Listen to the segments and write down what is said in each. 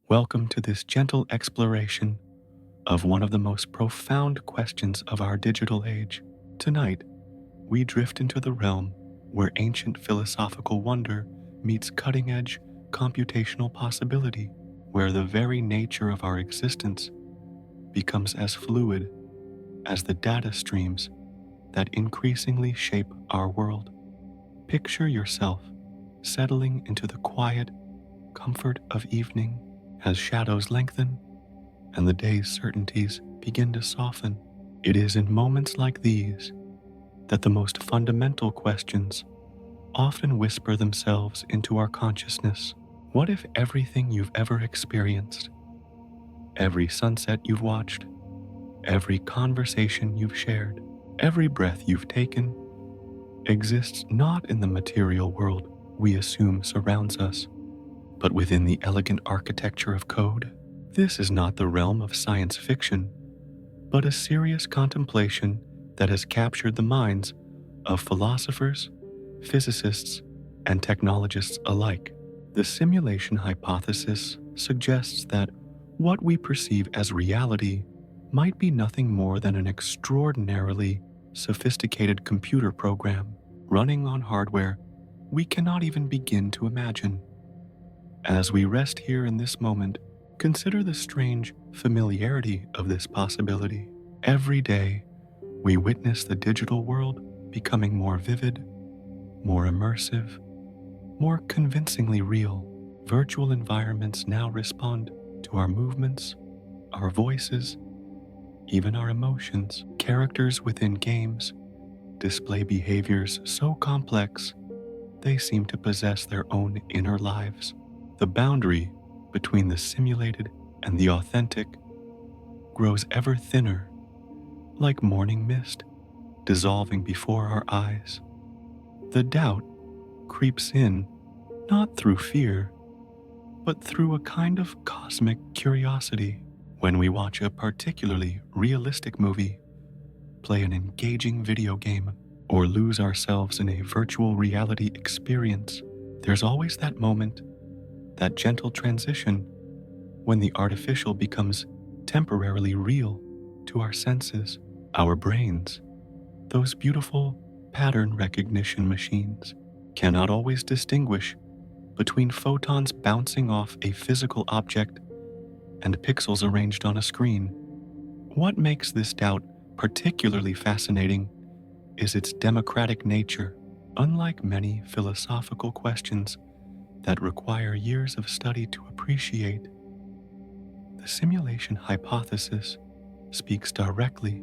Welcome to this gentle exploration of one of the most profound questions of our digital age. Tonight, we drift into the realm where ancient philosophical wonder meets cutting edge computational possibility, where the very nature of our existence becomes as fluid as the data streams that increasingly shape our world. Picture yourself settling into the quiet comfort of evening as shadows lengthen and the day's certainties begin to soften. It is in moments like these that the most fundamental questions often whisper themselves into our consciousness. What if everything you've ever experienced, every sunset you've watched, every conversation you've shared, every breath you've taken, exists not in the material world we assume surrounds us, but within the elegant architecture of code? This is not the realm of science fiction, but a serious contemplation that has captured the minds of philosophers, physicists, and technologists alike. The simulation hypothesis suggests that what we perceive as reality might be nothing more than an extraordinarily sophisticated computer program running on hardware we cannot even begin to imagine. As we rest here in this moment, consider the strange familiarity of this possibility. Every day, we witness the digital world becoming more vivid, more immersive, more convincingly real. Virtual environments now respond to our movements, our voices, even our emotions. Characters within games display behaviors so complex they seem to possess their own inner lives. The boundary between the simulated and the authentic grows ever thinner, like morning mist dissolving before our eyes. The doubt creeps in not through fear, but through a kind of cosmic curiosity. When we watch a particularly realistic movie, play an engaging video game, or lose ourselves in a virtual reality experience, there's always that moment, that gentle transition, when the artificial becomes temporarily real to our senses. Our brains, those beautiful pattern recognition machines, cannot always distinguish between photons bouncing off a physical object and pixels arranged on a screen. What makes this doubt particularly fascinating is its democratic nature. Unlike many philosophical questions that require years of study to appreciate, the simulation hypothesis speaks directly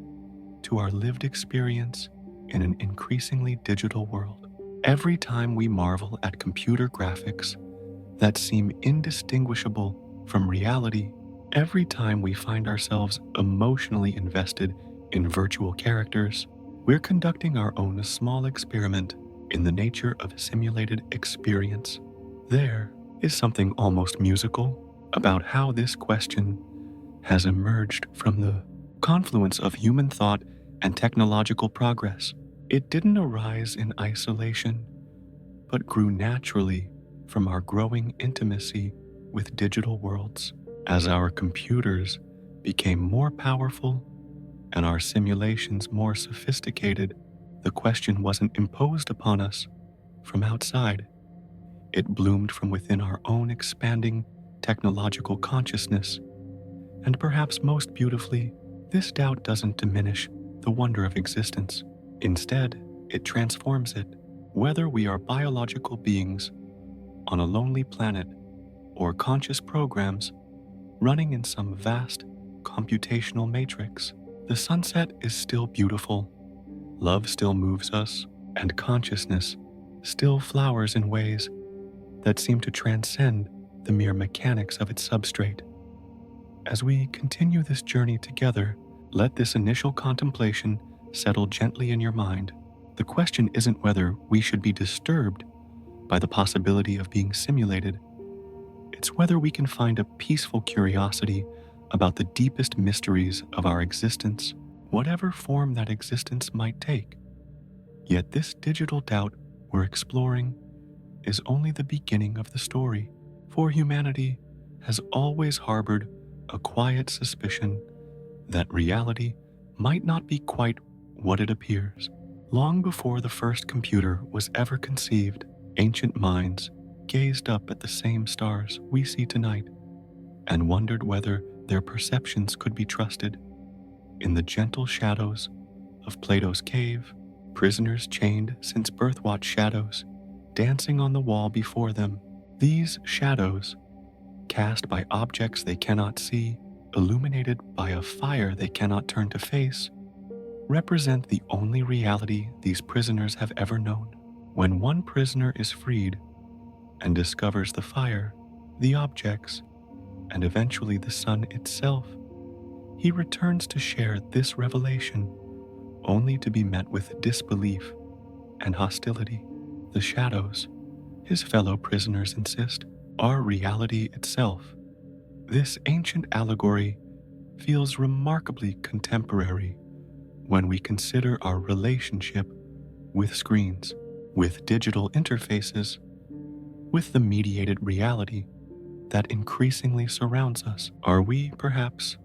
to our lived experience in an increasingly digital world. Every time we marvel at computer graphics that seem indistinguishable from reality, every time we find ourselves emotionally invested in virtual characters, we're conducting our own small experiment in the nature of simulated experience. There is something almost musical about how this question has emerged from the confluence of human thought and technological progress. It didn't arise in isolation, but grew naturally from our growing intimacy with digital worlds. As our computers became more powerful and our simulations more sophisticated, the question wasn't imposed upon us from outside. It bloomed from within our own expanding technological consciousness. And perhaps most beautifully, this doubt doesn't diminish the wonder of existence. Instead, it transforms it. Whether we are biological beings on a lonely planet or conscious programs running in some vast computational matrix, the sunset is still beautiful, love still moves us, and consciousness still flowers in ways that seem to transcend the mere mechanics of its substrate. As we continue this journey together, let this initial contemplation settle gently in your mind. The question isn't whether we should be disturbed by the possibility of being simulated. It's whether we can find a peaceful curiosity about the deepest mysteries of our existence, whatever form that existence might take. Yet this digital doubt we're exploring is only the beginning of the story, for humanity has always harbored a quiet suspicion that reality might not be quite what it appears. Long before the first computer was ever conceived, ancient minds gazed up at the same stars we see tonight and wondered whether their perceptions could be trusted. In the gentle shadows of Plato's cave, prisoners chained since birth watched shadows dancing on the wall before them. These shadows, cast by objects they cannot see, illuminated by a fire they cannot turn to face, represent the only reality these prisoners have ever known. When one prisoner is freed and discovers the fire, the objects, and eventually the sun itself, he returns to share this revelation, only to be met with disbelief and hostility. The shadows, his fellow prisoners insist, are reality itself. This ancient allegory feels remarkably contemporary when we consider our relationship with screens, with digital interfaces, with the mediated reality that increasingly surrounds us. Are we, perhaps,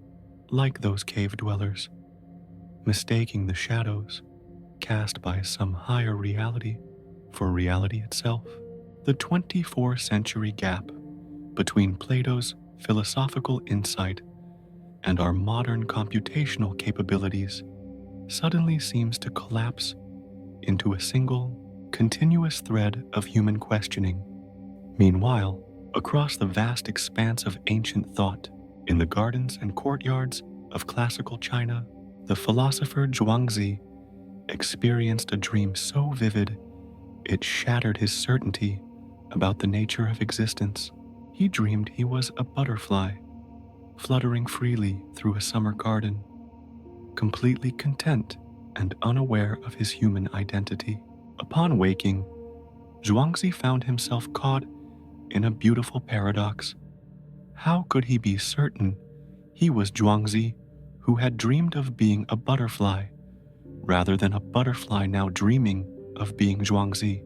like those cave dwellers, mistaking the shadows cast by some higher reality for reality itself? The 24th century gap between Plato's philosophical insight and our modern computational capabilities suddenly seems to collapse into a single, continuous thread of human questioning. Meanwhile, across the vast expanse of ancient thought, in the gardens and courtyards of classical China, the philosopher Zhuangzi experienced a dream so vivid it shattered his certainty about the nature of existence. He dreamed he was a butterfly, fluttering freely through a summer garden, completely content and unaware of his human identity. Upon waking, Zhuangzi found himself caught in a beautiful paradox. How could he be certain he was Zhuangzi, who had dreamed of being a butterfly, rather than a butterfly now dreaming of being Zhuangzi?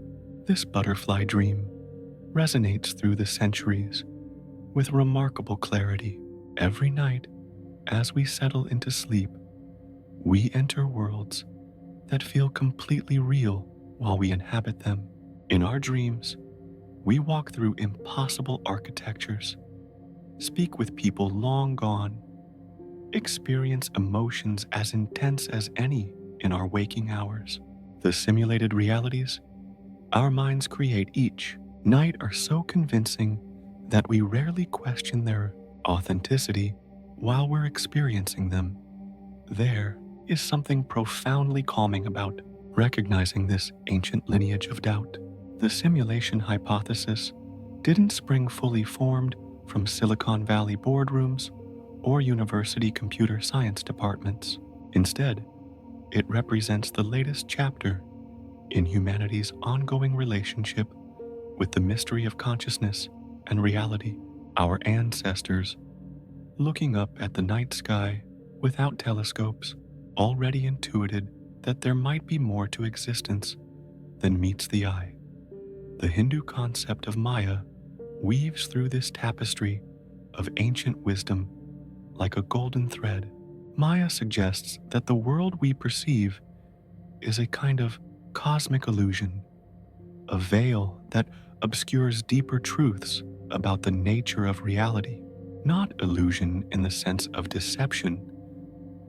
This butterfly dream resonates through the centuries with remarkable clarity. Every night, as we settle into sleep, we enter worlds that feel completely real while we inhabit them. In our dreams, we walk through impossible architectures, speak with people long gone, experience emotions as intense as any in our waking hours. The simulated realities our minds create each night are so convincing that we rarely question their authenticity while we're experiencing them. There is something profoundly calming about recognizing this ancient lineage of doubt. The simulation hypothesis didn't spring fully formed from Silicon Valley boardrooms or university computer science departments. Instead, it represents the latest chapter in humanity's ongoing relationship with the mystery of consciousness and reality. Our ancestors, looking up at the night sky without telescopes, already intuited that there might be more to existence than meets the eye. The Hindu concept of Maya weaves through this tapestry of ancient wisdom like a golden thread. Maya suggests that the world we perceive is a kind of cosmic illusion, a veil that obscures deeper truths about the nature of reality. Not illusion in the sense of deception,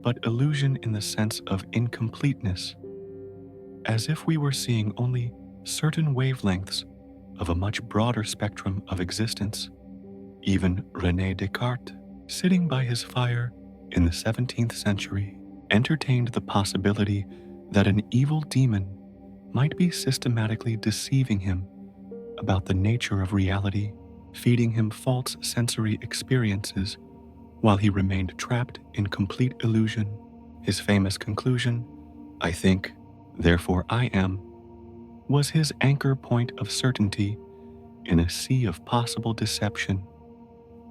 but illusion in the sense of incompleteness, as if we were seeing only certain wavelengths of a much broader spectrum of existence. Even René Descartes, sitting by his fire in the 17th century, entertained the possibility that an evil demon might be systematically deceiving him about the nature of reality, feeding him false sensory experiences while he remained trapped in complete illusion. His famous conclusion, "I think, therefore I am," was his anchor point of certainty in a sea of possible deception.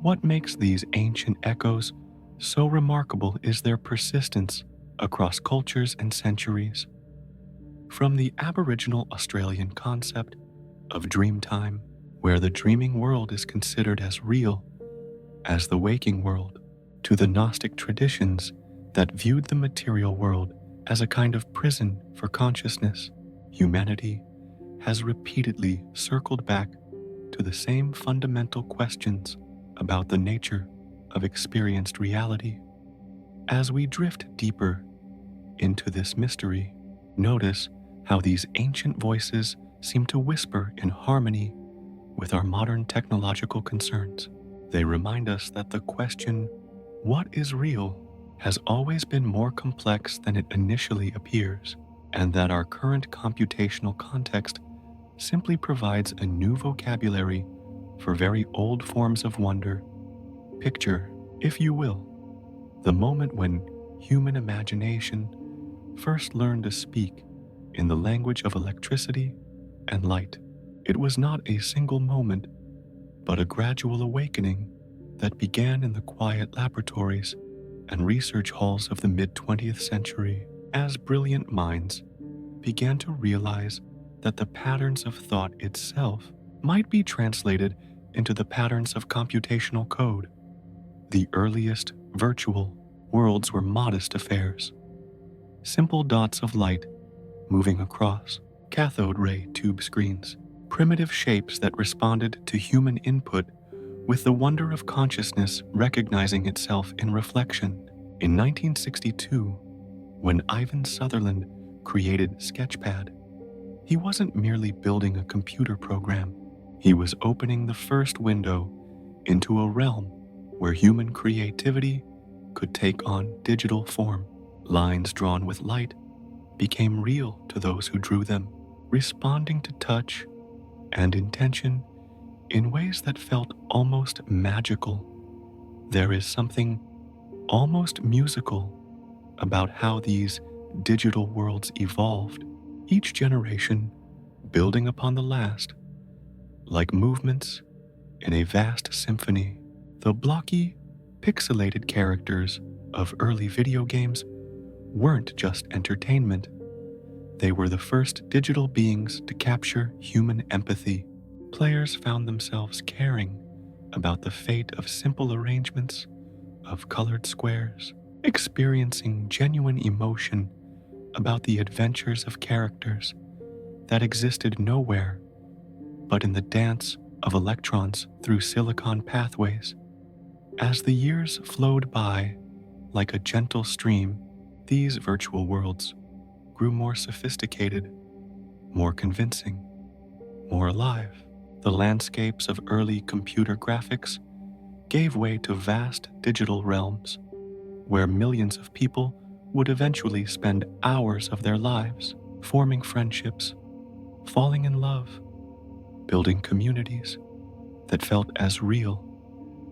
What makes these ancient echoes so remarkable is their persistence across cultures and centuries. From the Aboriginal Australian concept of dream time, where the dreaming world is considered as real as the waking world, to the Gnostic traditions that viewed the material world as a kind of prison for consciousness. Humanity has repeatedly circled back to the same fundamental questions about the nature of experienced reality. As we drift deeper into this mystery, notice how these ancient voices seem to whisper in harmony with our modern technological concerns. They remind us that the question, what is real, has always been more complex than it initially appears, and that our current computational context simply provides a new vocabulary for very old forms of wonder. Picture, if you will, the moment when human imagination first learned to speak in the language of electricity and light. It was not a single moment, but a gradual awakening that began in the quiet laboratories and research halls of the mid-20th century, as brilliant minds began to realize that the patterns of thought itself might be translated into the patterns of computational code. The earliest virtual worlds were modest affairs, simple dots of light moving across cathode ray tube screens, primitive shapes that responded to human input with the wonder of consciousness recognizing itself in reflection. In 1962, when Ivan Sutherland created Sketchpad, he wasn't merely building a computer program, he was opening the first window into a realm where human creativity could take on digital form. Lines drawn with light became real to those who drew them, responding to touch and intention in ways that felt almost magical. There is something almost musical about how these digital worlds evolved, each generation building upon the last, like movements in a vast symphony. The blocky, pixelated characters of early video games weren't just entertainment. They were the first digital beings to capture human empathy. Players found themselves caring about the fate of simple arrangements of colored squares, experiencing genuine emotion about the adventures of characters that existed nowhere but in the dance of electrons through silicon pathways. As the years flowed by like a gentle stream, these virtual worlds grew more sophisticated, more convincing, more alive. The landscapes of early computer graphics gave way to vast digital realms where millions of people would eventually spend hours of their lives forming friendships, falling in love, building communities that felt as real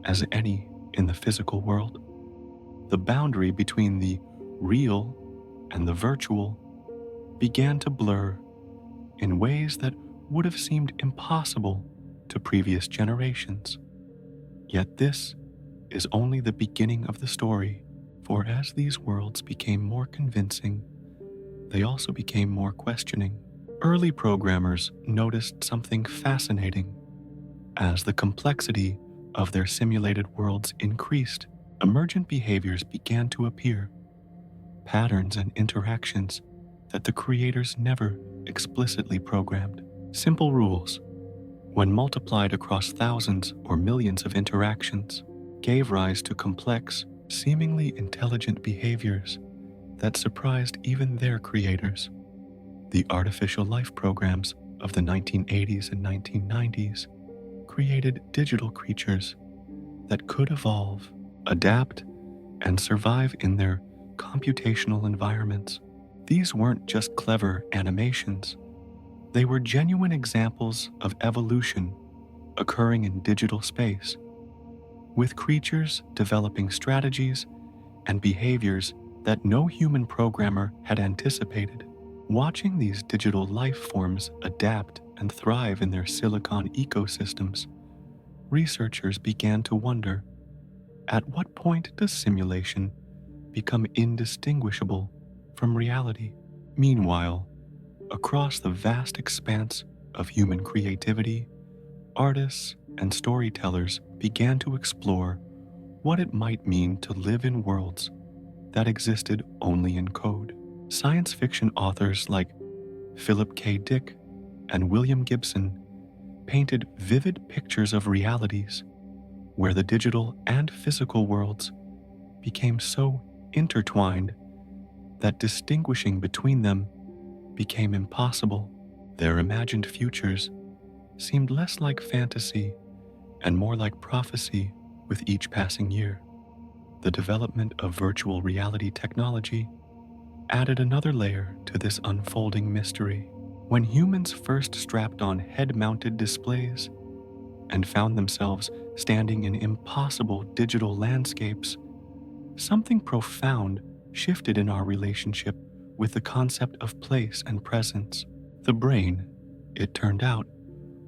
as any in the physical world. The boundary between the real and the virtual began to blur in ways that would have seemed impossible to previous generations. Yet this is only the beginning of the story, for as these worlds became more convincing, they also became more questioning. Early programmers noticed something fascinating. As the complexity of their simulated worlds increased, emergent behaviors began to appear, patterns and interactions that the creators never explicitly programmed. Simple rules, when multiplied across thousands or millions of interactions, gave rise to complex, seemingly intelligent behaviors that surprised even their creators. The artificial life programs of the 1980s and 1990s created digital creatures that could evolve, adapt, and survive in their computational environments. These weren't just clever animations. They were genuine examples of evolution occurring in digital space, with creatures developing strategies and behaviors that no human programmer had anticipated. Watching these digital life forms adapt and thrive in their silicon ecosystems, researchers began to wonder, at what point does simulation become indistinguishable from reality? Meanwhile, across the vast expanse of human creativity, artists and storytellers began to explore what it might mean to live in worlds that existed only in code. Science fiction authors like Philip K. Dick and William Gibson painted vivid pictures of realities where the digital and physical worlds became so intertwined that distinguishing between them became impossible. Their imagined futures seemed less like fantasy and more like prophecy with each passing year. The development of virtual reality technology added another layer to this unfolding mystery. When humans first strapped on head-mounted displays and found themselves standing in impossible digital landscapes, something profound shifted in our relationship with the concept of place and presence. The brain, it turned out,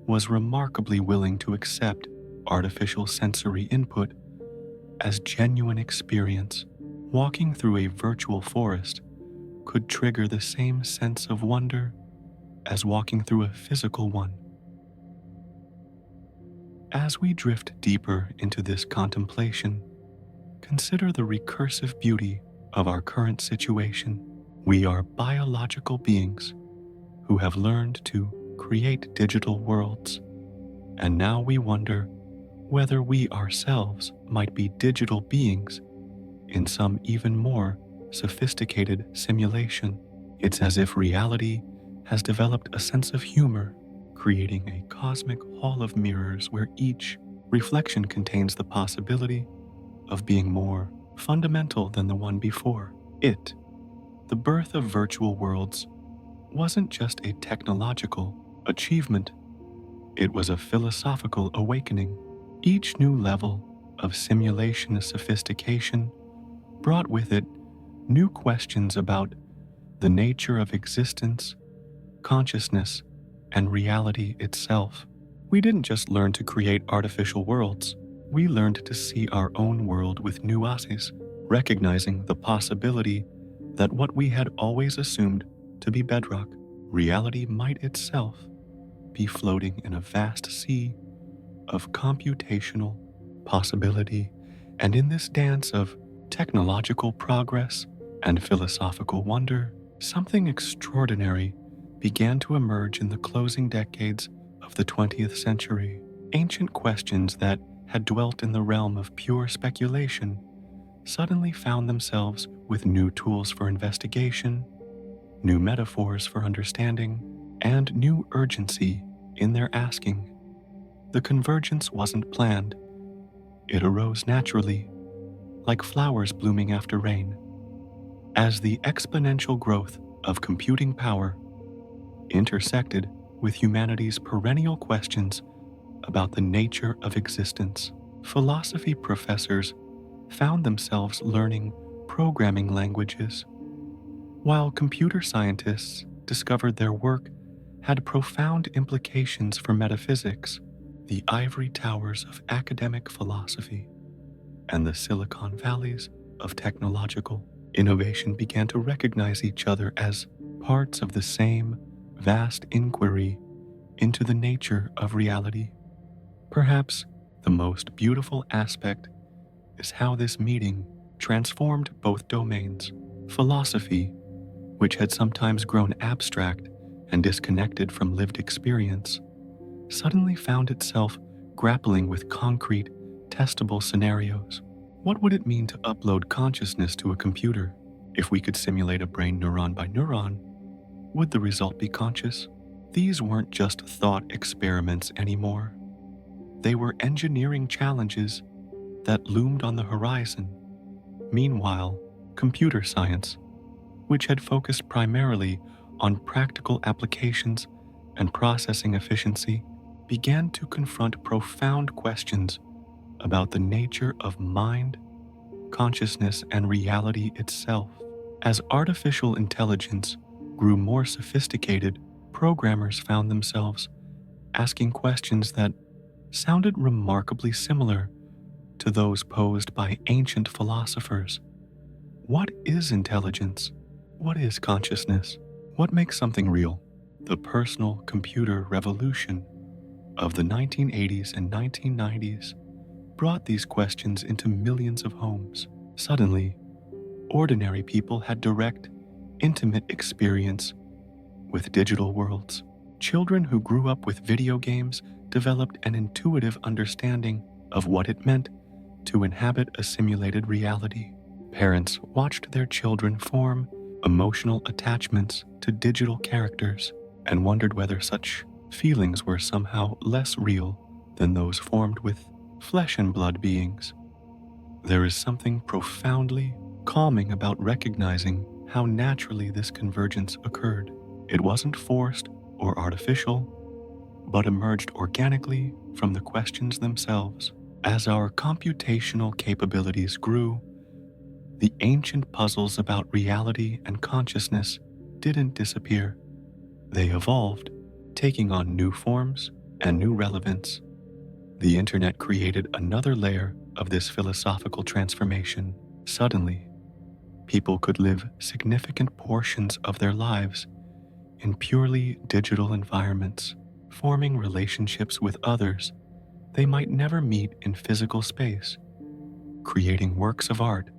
was remarkably willing to accept artificial sensory input as genuine experience. Walking through a virtual forest could trigger the same sense of wonder as walking through a physical one. As we drift deeper into this contemplation, consider the recursive beauty of our current situation. We are biological beings who have learned to create digital worlds, and now we wonder whether we ourselves might be digital beings in some even more sophisticated simulation. It's as if reality has developed a sense of humor, creating a cosmic hall of mirrors where each reflection contains the possibility of being more fundamental than the one before. The birth of virtual worlds, wasn't just a technological achievement, it was a philosophical awakening. Each new level of simulation sophistication brought with it new questions about the nature of existence, consciousness, and reality itself. We didn't just learn to create artificial worlds, we learned to see our own world with new eyes, recognizing the possibility that what we had always assumed to be bedrock, reality might itself be floating in a vast sea of computational possibility. And in this dance of technological progress and philosophical wonder, something extraordinary began to emerge in the closing decades of the 20th century. Ancient questions that had dwelt in the realm of pure speculation suddenly found themselves with new tools for investigation, new metaphors for understanding, and new urgency in their asking. The convergence wasn't planned. It arose naturally, like flowers blooming after rain. As the exponential growth of computing power intersected with humanity's perennial questions about the nature of existence, philosophy professors found themselves learning programming languages, while computer scientists discovered their work had profound implications for metaphysics. The ivory towers of academic philosophy and the Silicon Valleys of technological innovation began to recognize each other as parts of the same vast inquiry into the nature of reality. Perhaps the most beautiful aspect is how this meeting transformed both domains. Philosophy, which had sometimes grown abstract and disconnected from lived experience, suddenly found itself grappling with concrete, testable scenarios. What would it mean to upload consciousness to a computer? If we could simulate a brain neuron by neuron, would the result be conscious? These weren't just thought experiments anymore. They were engineering challenges that loomed on the horizon. Meanwhile, computer science, which had focused primarily on practical applications and processing efficiency, began to confront profound questions about the nature of mind, consciousness, and reality itself. As artificial intelligence grew more sophisticated, programmers found themselves asking questions that sounded remarkably similar to those posed by ancient philosophers. What is intelligence? What is consciousness? What makes something real? The personal computer revolution of the 1980s and 1990s brought these questions into millions of homes. Suddenly, ordinary people had direct, intimate experience with digital worlds. Children who grew up with video games developed an intuitive understanding of what it meant to inhabit a simulated reality. Parents watched their children form emotional attachments to digital characters and wondered whether such feelings were somehow less real than those formed with flesh and blood beings. There is something profoundly calming about recognizing how naturally this convergence occurred. It wasn't forced or artificial, but emerged organically from the questions themselves. As our computational capabilities grew, the ancient puzzles about reality and consciousness didn't disappear. They evolved, taking on new forms and new relevance. The internet created another layer of this philosophical transformation. Suddenly, people could live significant portions of their lives in purely digital environments, forming relationships with others they might never meet in physical space, creating works of art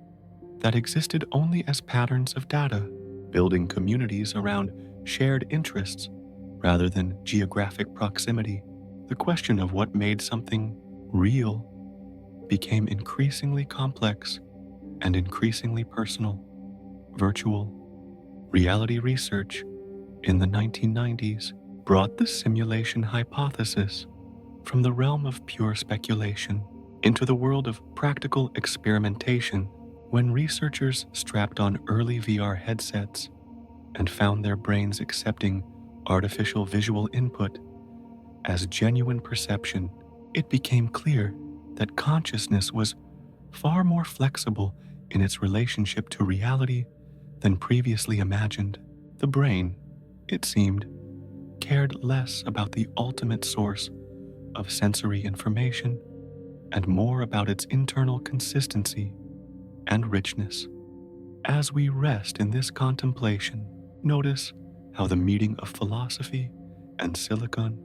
that existed only as patterns of data, building communities around shared interests rather than geographic proximity. The question of what made something real became increasingly complex and increasingly personal. Virtual reality research in the 1990s brought the simulation hypothesis from the realm of pure speculation into the world of practical experimentation when researchers strapped on early VR headsets and found their brains accepting artificial visual input as genuine perception. It became clear that consciousness was far more flexible in its relationship to reality than previously imagined. The brain, it seemed, cared less about the ultimate source of sensory information and more about its internal consistency and richness. As we rest in this contemplation, notice how the meeting of philosophy and silicon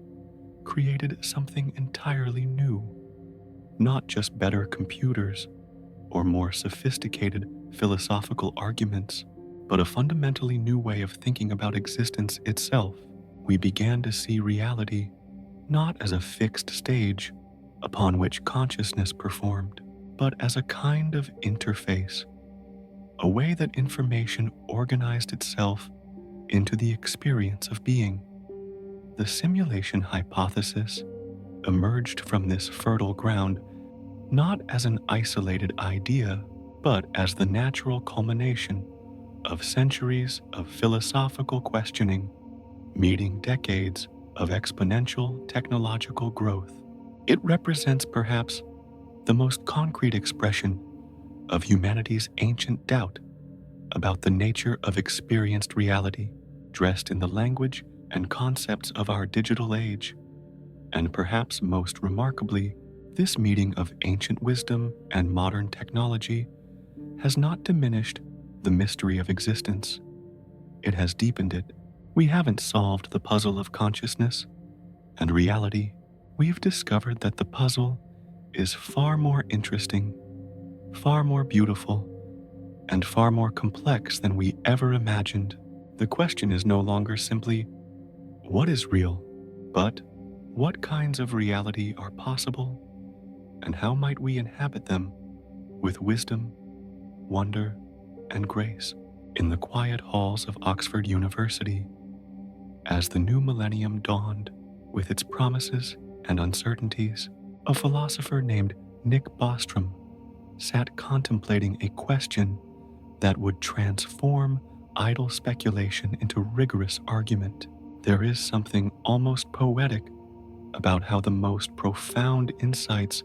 created something entirely new, not just better computers or more sophisticated philosophical arguments, but a fundamentally new way of thinking about existence itself. We began to see reality not as a fixed stage upon which consciousness performed, but as a kind of interface, a way that information organized itself into the experience of being. The simulation hypothesis emerged from this fertile ground not as an isolated idea, but as the natural culmination of centuries of philosophical questioning, meeting decades of exponential technological growth. It represents perhaps the most concrete expression of humanity's ancient doubt about the nature of experienced reality, dressed in the language and concepts of our digital age. And perhaps most remarkably, this meeting of ancient wisdom and modern technology has not diminished the mystery of existence. It has deepened it. We haven't solved the puzzle of consciousness and reality. We've discovered that the puzzle is far more interesting, far more beautiful, and far more complex than we ever imagined. The question is no longer simply, what is real, but what kinds of reality are possible, and how might we inhabit them with wisdom, wonder, and grace? In the quiet halls of Oxford University, as the new millennium dawned with its promises and uncertainties, a philosopher named Nick Bostrom sat contemplating a question that would transform idle speculation into rigorous argument. There is something almost poetic about how the most profound insights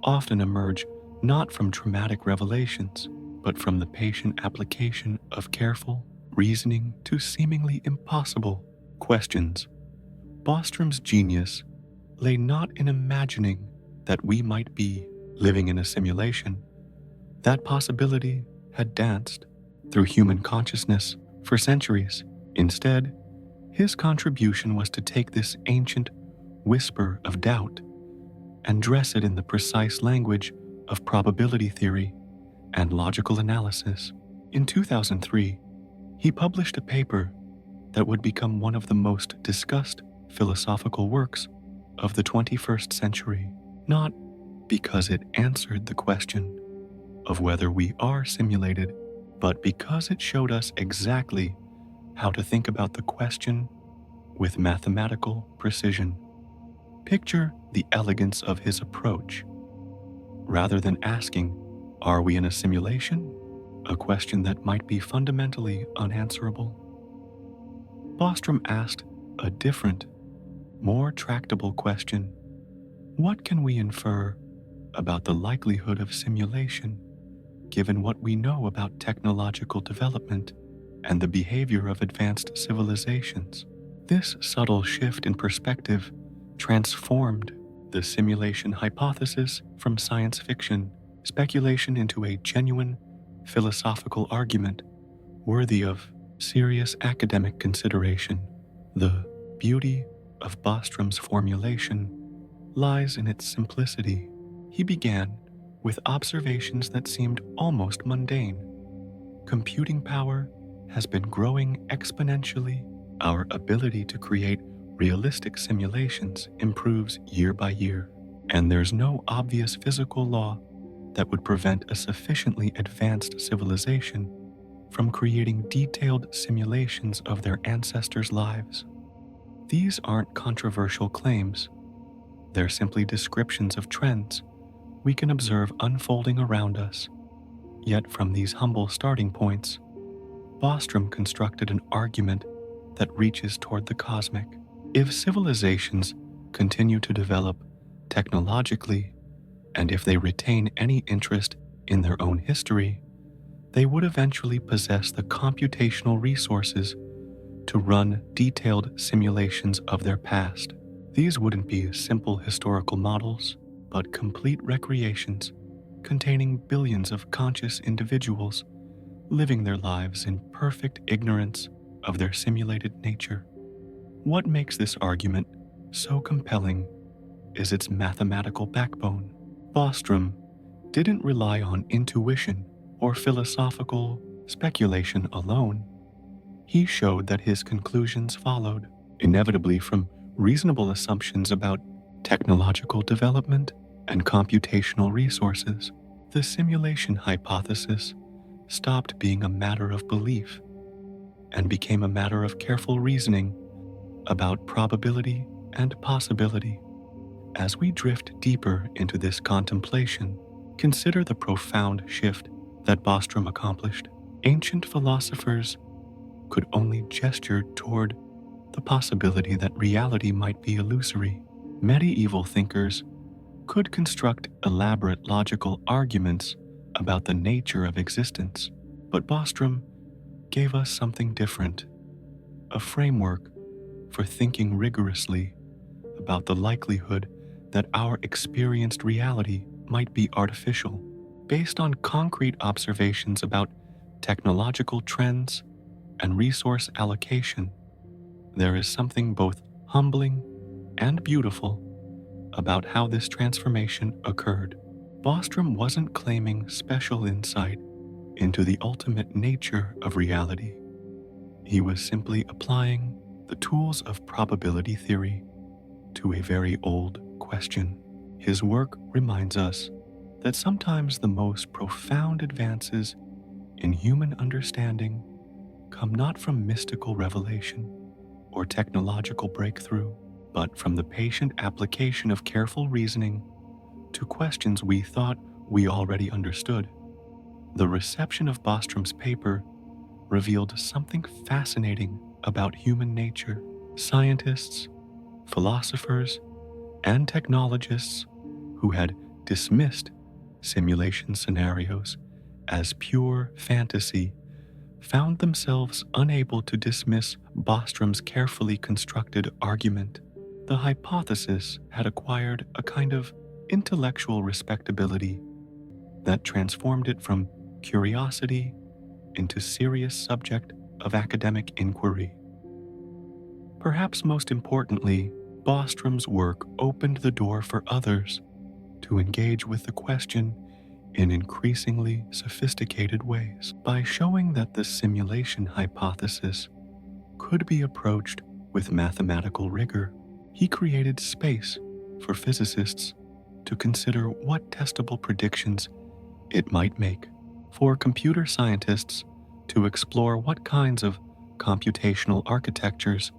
often emerge not from dramatic revelations, but from the patient application of careful reasoning to seemingly impossible questions. Bostrom's genius lay not in imagining that we might be living in a simulation. That possibility had danced through human consciousness for centuries. Instead, his contribution was to take this ancient whisper of doubt and dress it in the precise language of probability theory and logical analysis. In 2003, he published a paper that would become one of the most discussed philosophical works of the 21st century, not because it answered the question of whether we are simulated, but because it showed us exactly how to think about the question with mathematical precision. Picture the elegance of his approach. Rather than asking, "Are we in a simulation?" a question that might be fundamentally unanswerable, Bostrom asked a different, more tractable question. What can we infer about the likelihood of simulation, given what we know about technological development and the behavior of advanced civilizations? This subtle shift in perspective transformed the simulation hypothesis from science fiction speculation into a genuine philosophical argument worthy of serious academic consideration. The beauty of Bostrom's formulation lies in its simplicity. He began with observations that seemed almost mundane. Computing power has been growing exponentially. Our ability to create realistic simulations improves year by year, and there's no obvious physical law that would prevent a sufficiently advanced civilization from creating detailed simulations of their ancestors' lives. These aren't controversial claims. They're simply descriptions of trends we can observe unfolding around us. Yet from these humble starting points, Bostrom constructed an argument that reaches toward the cosmic. If civilizations continue to develop technologically, and if they retain any interest in their own history, they would eventually possess the computational resources to run detailed simulations of their past. These wouldn't be simple historical models, but complete recreations containing billions of conscious individuals living their lives in perfect ignorance of their simulated nature. What makes this argument so compelling is its mathematical backbone. Bostrom didn't rely on intuition or philosophical speculation alone. He showed that his conclusions followed, inevitably, from reasonable assumptions about technological development and computational resources. The simulation hypothesis stopped being a matter of belief and became a matter of careful reasoning about probability and possibility. As we drift deeper into this contemplation, consider the profound shift that Bostrom accomplished. Ancient philosophers could only gesture toward the possibility that reality might be illusory. Medieval thinkers could construct elaborate logical arguments about the nature of existence. But Bostrom gave us something different, a framework for thinking rigorously about the likelihood that our experienced reality might be artificial. Based on concrete observations about technological trends and resource allocation, there is something both humbling and beautiful about how this transformation occurred. Bostrom wasn't claiming special insight into the ultimate nature of reality. He was simply applying the tools of probability theory to a very old question. His work reminds us that sometimes the most profound advances in human understanding come not from mystical revelation or technological breakthrough, but from the patient application of careful reasoning to questions we thought we already understood. The reception of Bostrom's paper revealed something fascinating about human nature. Scientists, philosophers, and technologists who had dismissed simulation scenarios as pure fantasy found themselves unable to dismiss Bostrom's carefully constructed argument. The hypothesis had acquired a kind of intellectual respectability that transformed it from curiosity into serious subject of academic inquiry. Perhaps most importantly, Bostrom's work opened the door for others to engage with the question in increasingly sophisticated ways. By showing that the simulation hypothesis could be approached with mathematical rigor, he created space for physicists to consider what testable predictions it might make, for computer scientists to explore what kinds of computational architectures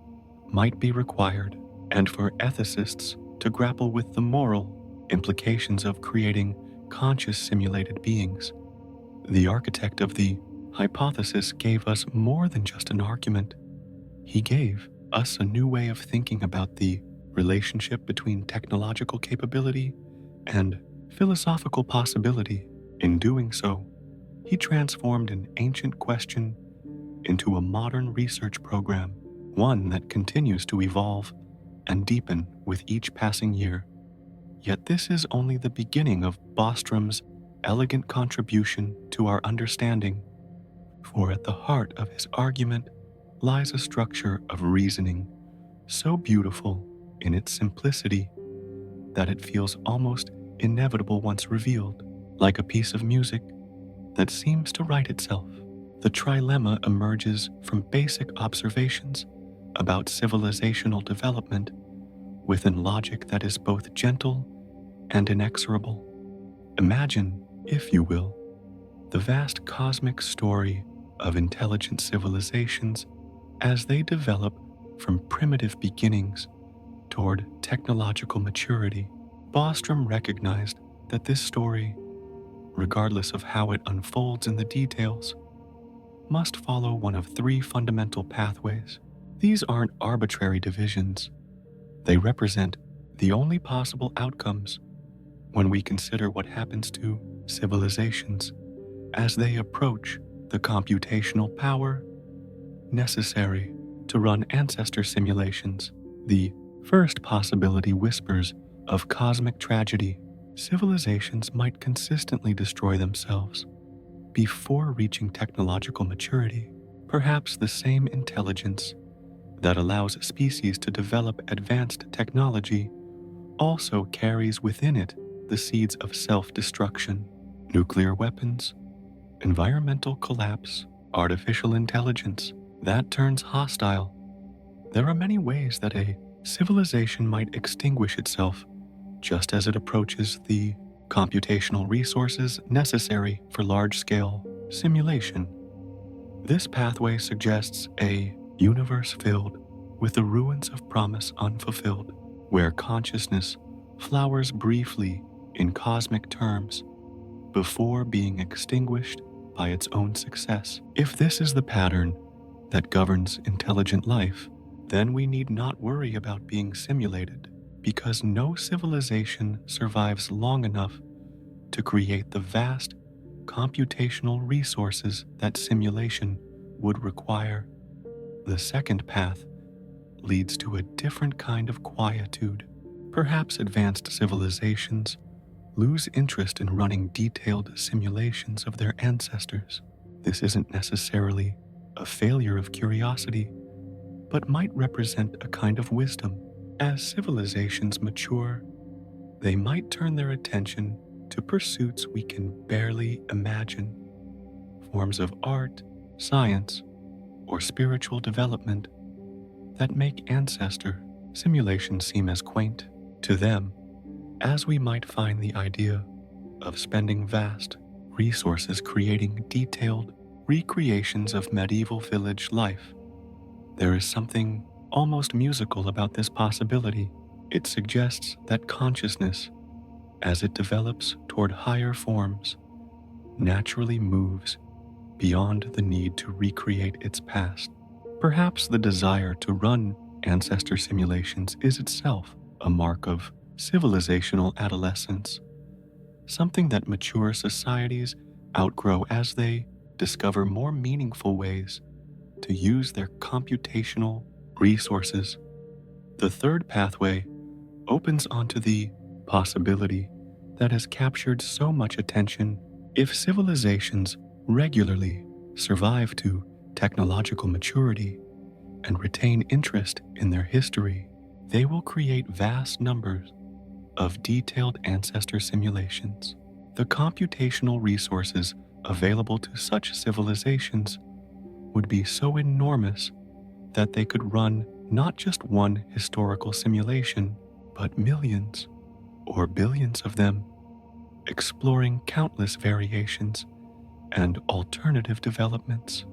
might be required, and for ethicists to grapple with the moral implications of creating conscious simulated beings. The architect of the hypothesis gave us more than just an argument. He gave us a new way of thinking about the relationship between technological capability and philosophical possibility. In doing so, he transformed an ancient question into a modern research program, one that continues to evolve and deepen with each passing year. Yet this is only the beginning of Bostrom's elegant contribution to our understanding, for at the heart of his argument lies a structure of reasoning so beautiful in its simplicity that it feels almost inevitable once revealed, like a piece of music that seems to write itself. The trilemma emerges from basic observations about civilizational development within logic that is both gentle and inexorable. Imagine, if you will, the vast cosmic story of intelligent civilizations as they develop from primitive beginnings toward technological maturity. Bostrom recognized that this story, regardless of how it unfolds in the details, must follow one of three fundamental pathways. These aren't arbitrary divisions. They represent the only possible outcomes when we consider what happens to civilizations as they approach the computational power necessary to run ancestor simulations. The first possibility whispers of cosmic tragedy. Civilizations might consistently destroy themselves before reaching technological maturity. Perhaps the same intelligence that allows species to develop advanced technology also carries within it the seeds of self-destruction. Nuclear weapons, environmental collapse, artificial intelligence that turns hostile. There are many ways that a civilization might extinguish itself just as it approaches the computational resources necessary for large-scale simulation. This pathway suggests a universe filled with the ruins of promise unfulfilled, where consciousness flowers briefly in cosmic terms before being extinguished by its own success. If this is the pattern that governs intelligent life, then we need not worry about being simulated, because no civilization survives long enough to create the vast computational resources that simulation would require. The second path leads to a different kind of quietude. Perhaps advanced civilizations lose interest in running detailed simulations of their ancestors. This isn't necessarily a failure of curiosity, but might represent a kind of wisdom. As civilizations mature, they might turn their attention to pursuits we can barely imagine, forms of art, science, or spiritual development that make ancestor simulations seem as quaint to them as we might find the idea of spending vast resources creating detailed recreations of medieval village life. There is something almost musical about this possibility. It suggests that consciousness, as it develops toward higher forms, naturally moves beyond the need to recreate its past. Perhaps the desire to run ancestor simulations is itself a mark of civilizational adolescence, something that mature societies outgrow as they discover more meaningful ways to use their computational resources. The third pathway opens onto the possibility that has captured so much attention. If civilizations regularly survive to technological maturity and retain interest in their history, they will create vast numbers of detailed ancestor simulations. The computational resources available to such civilizations would be so enormous that they could run not just one historical simulation, but millions or billions of them, exploring countless variations and alternative developments.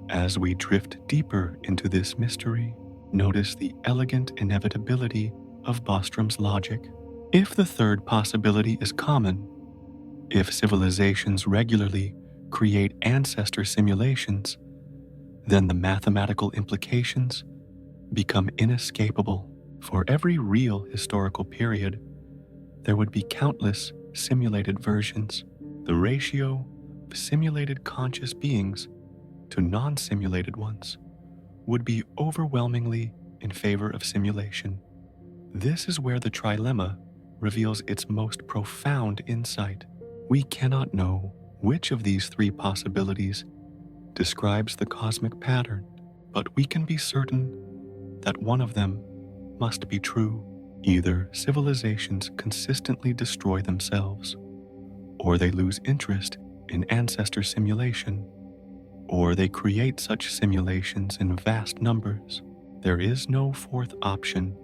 As we drift deeper into this mystery, notice the elegant inevitability of Bostrom's logic. If the third possibility is common, if civilizations regularly create ancestor simulations, then the mathematical implications become inescapable. For every real historical period, there would be countless simulated versions. The ratio of simulated conscious beings to non-simulated ones would be overwhelmingly in favor of simulation. This is where the trilemma reveals its most profound insight. We cannot know which of these three possibilities describes the cosmic pattern, but we can be certain that one of them must be true. Either civilizations consistently destroy themselves, or they lose interest in ancestor simulation, or they create such simulations in vast numbers. There is no fourth option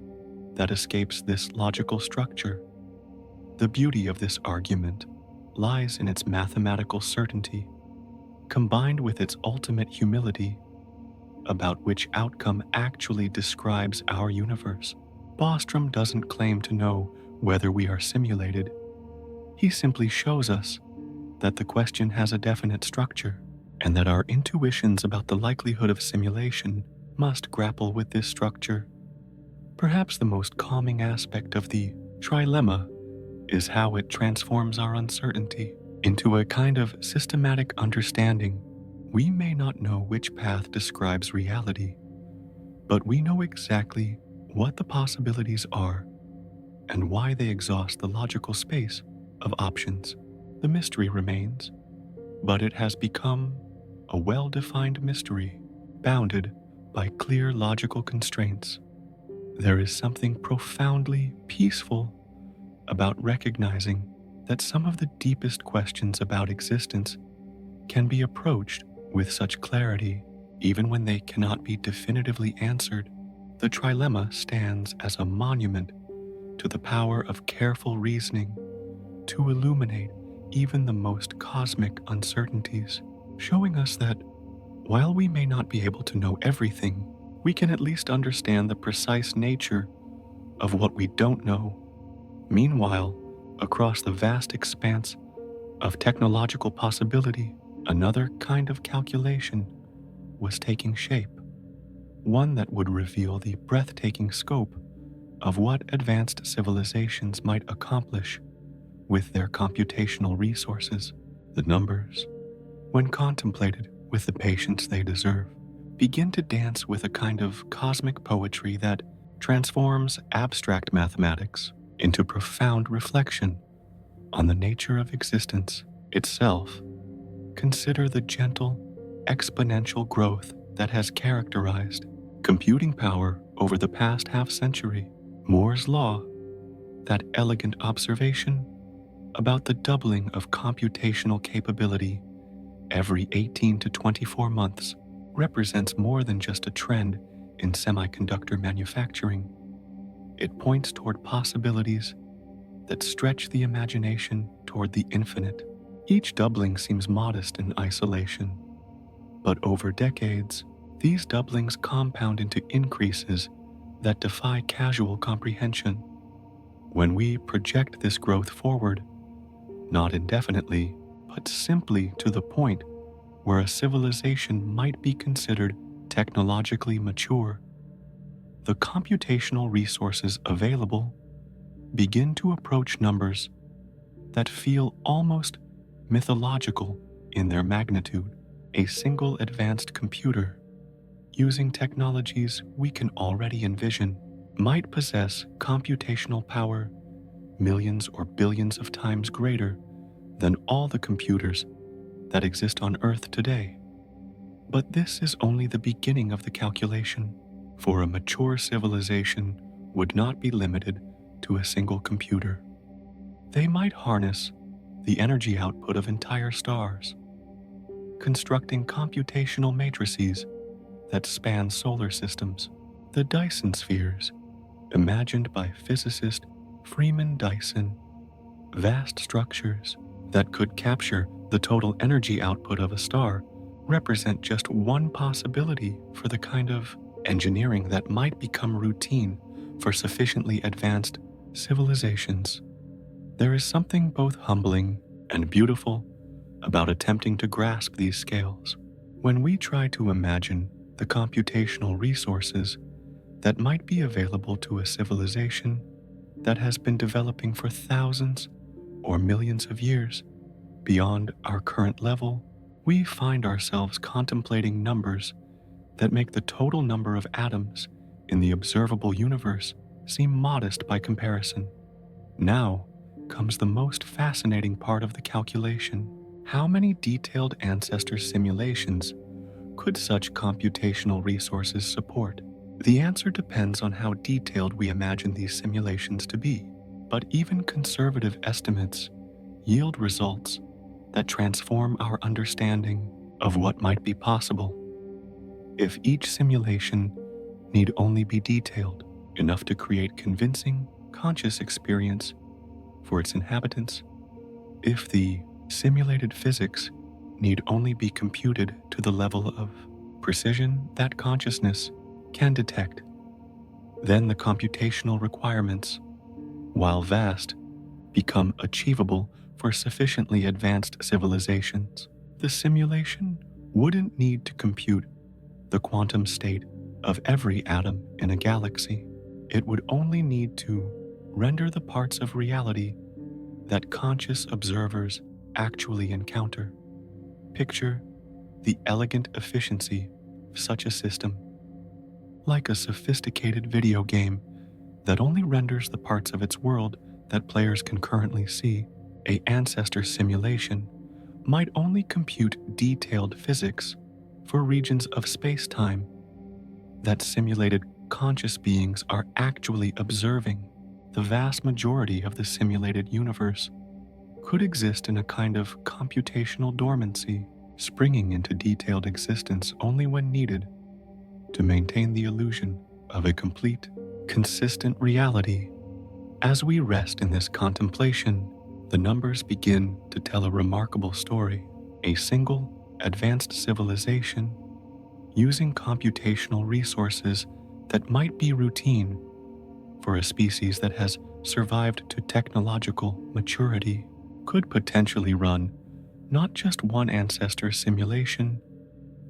that escapes this logical structure. The beauty of this argument lies in its mathematical certainty, combined with its ultimate humility about which outcome actually describes our universe. Bostrom doesn't claim to know whether we are simulated. He simply shows us that the question has a definite structure, and that our intuitions about the likelihood of simulation must grapple with this structure. Perhaps the most calming aspect of the trilemma is how it transforms our uncertainty into a kind of systematic understanding. We may not know which path describes reality, but we know exactly what the possibilities are and why they exhaust the logical space of options. The mystery remains, but it has become a well-defined mystery, bounded by clear logical constraints. There is something profoundly peaceful about recognizing that some of the deepest questions about existence can be approached with such clarity, even when they cannot be definitively answered. The trilemma stands as a monument to the power of careful reasoning to illuminate even the most cosmic uncertainties, showing us that while we may not be able to know everything, we can at least understand the precise nature of what we don't know. Meanwhile, across the vast expanse of technological possibility, another kind of calculation was taking shape, one that would reveal the breathtaking scope of what advanced civilizations might accomplish with their computational resources. The numbers, when contemplated with the patience they deserve, begin to dance with a kind of cosmic poetry that transforms abstract mathematics into profound reflection on the nature of existence itself. Consider the gentle, exponential growth that has characterized computing power over the past half-century. Moore's law, that elegant observation about the doubling of computational capability every 18 to 24 months, represents more than just a trend in semiconductor manufacturing. It points toward possibilities that stretch the imagination toward the infinite. Each doubling seems modest in isolation, but over decades, these doublings compound into increases that defy casual comprehension. When we project this growth forward, not indefinitely, but simply to the point where a civilization might be considered technologically mature, the computational resources available begin to approach numbers that feel almost mythological in their magnitude. A single advanced computer, using technologies we can already envision, might possess computational power millions or billions of times greater than all the computers that exist on Earth today. But this is only the beginning of the calculation, for a mature civilization would not be limited to a single computer. They might harness the energy output of entire stars, constructing computational matrices that span solar systems. The Dyson spheres, imagined by physicist Freeman Dyson, vast structures that could capture the total energy output of a star, represent just one possibility for the kind of engineering that might become routine for sufficiently advanced civilizations. There is something both humbling and beautiful about attempting to grasp these scales. When we try to imagine the computational resources that might be available to a civilization that has been developing for thousands or millions of years beyond our current level, we find ourselves contemplating numbers that make the total number of atoms in the observable universe seem modest by comparison. Now comes the most fascinating part of the calculation. How many detailed ancestor simulations could such computational resources support? The answer depends on how detailed we imagine these simulations to be, but even conservative estimates yield results that transform our understanding of what might be possible. If each simulation need only be detailed enough to create convincing, conscious experience for its inhabitants, if the simulated physics need only be computed to the level of precision that consciousness can detect, then the computational requirements, while vast, become achievable for sufficiently advanced civilizations. The simulation wouldn't need to compute the quantum state of every atom in a galaxy. It would only need to render the parts of reality that conscious observers actually encounter. Picture the elegant efficiency of such a system. Like a sophisticated video game that only renders the parts of its world that players can currently see, an ancestor simulation might only compute detailed physics for regions of space-time that simulated conscious beings are actually observing. The vast majority of the simulated universe could exist in a kind of computational dormancy, springing into detailed existence only when needed to maintain the illusion of a complete, consistent reality. As we rest in this contemplation, the numbers begin to tell a remarkable story. A single, advanced civilization, using computational resources that might be routine for a species that has survived to technological maturity, could potentially run not just one ancestor simulation,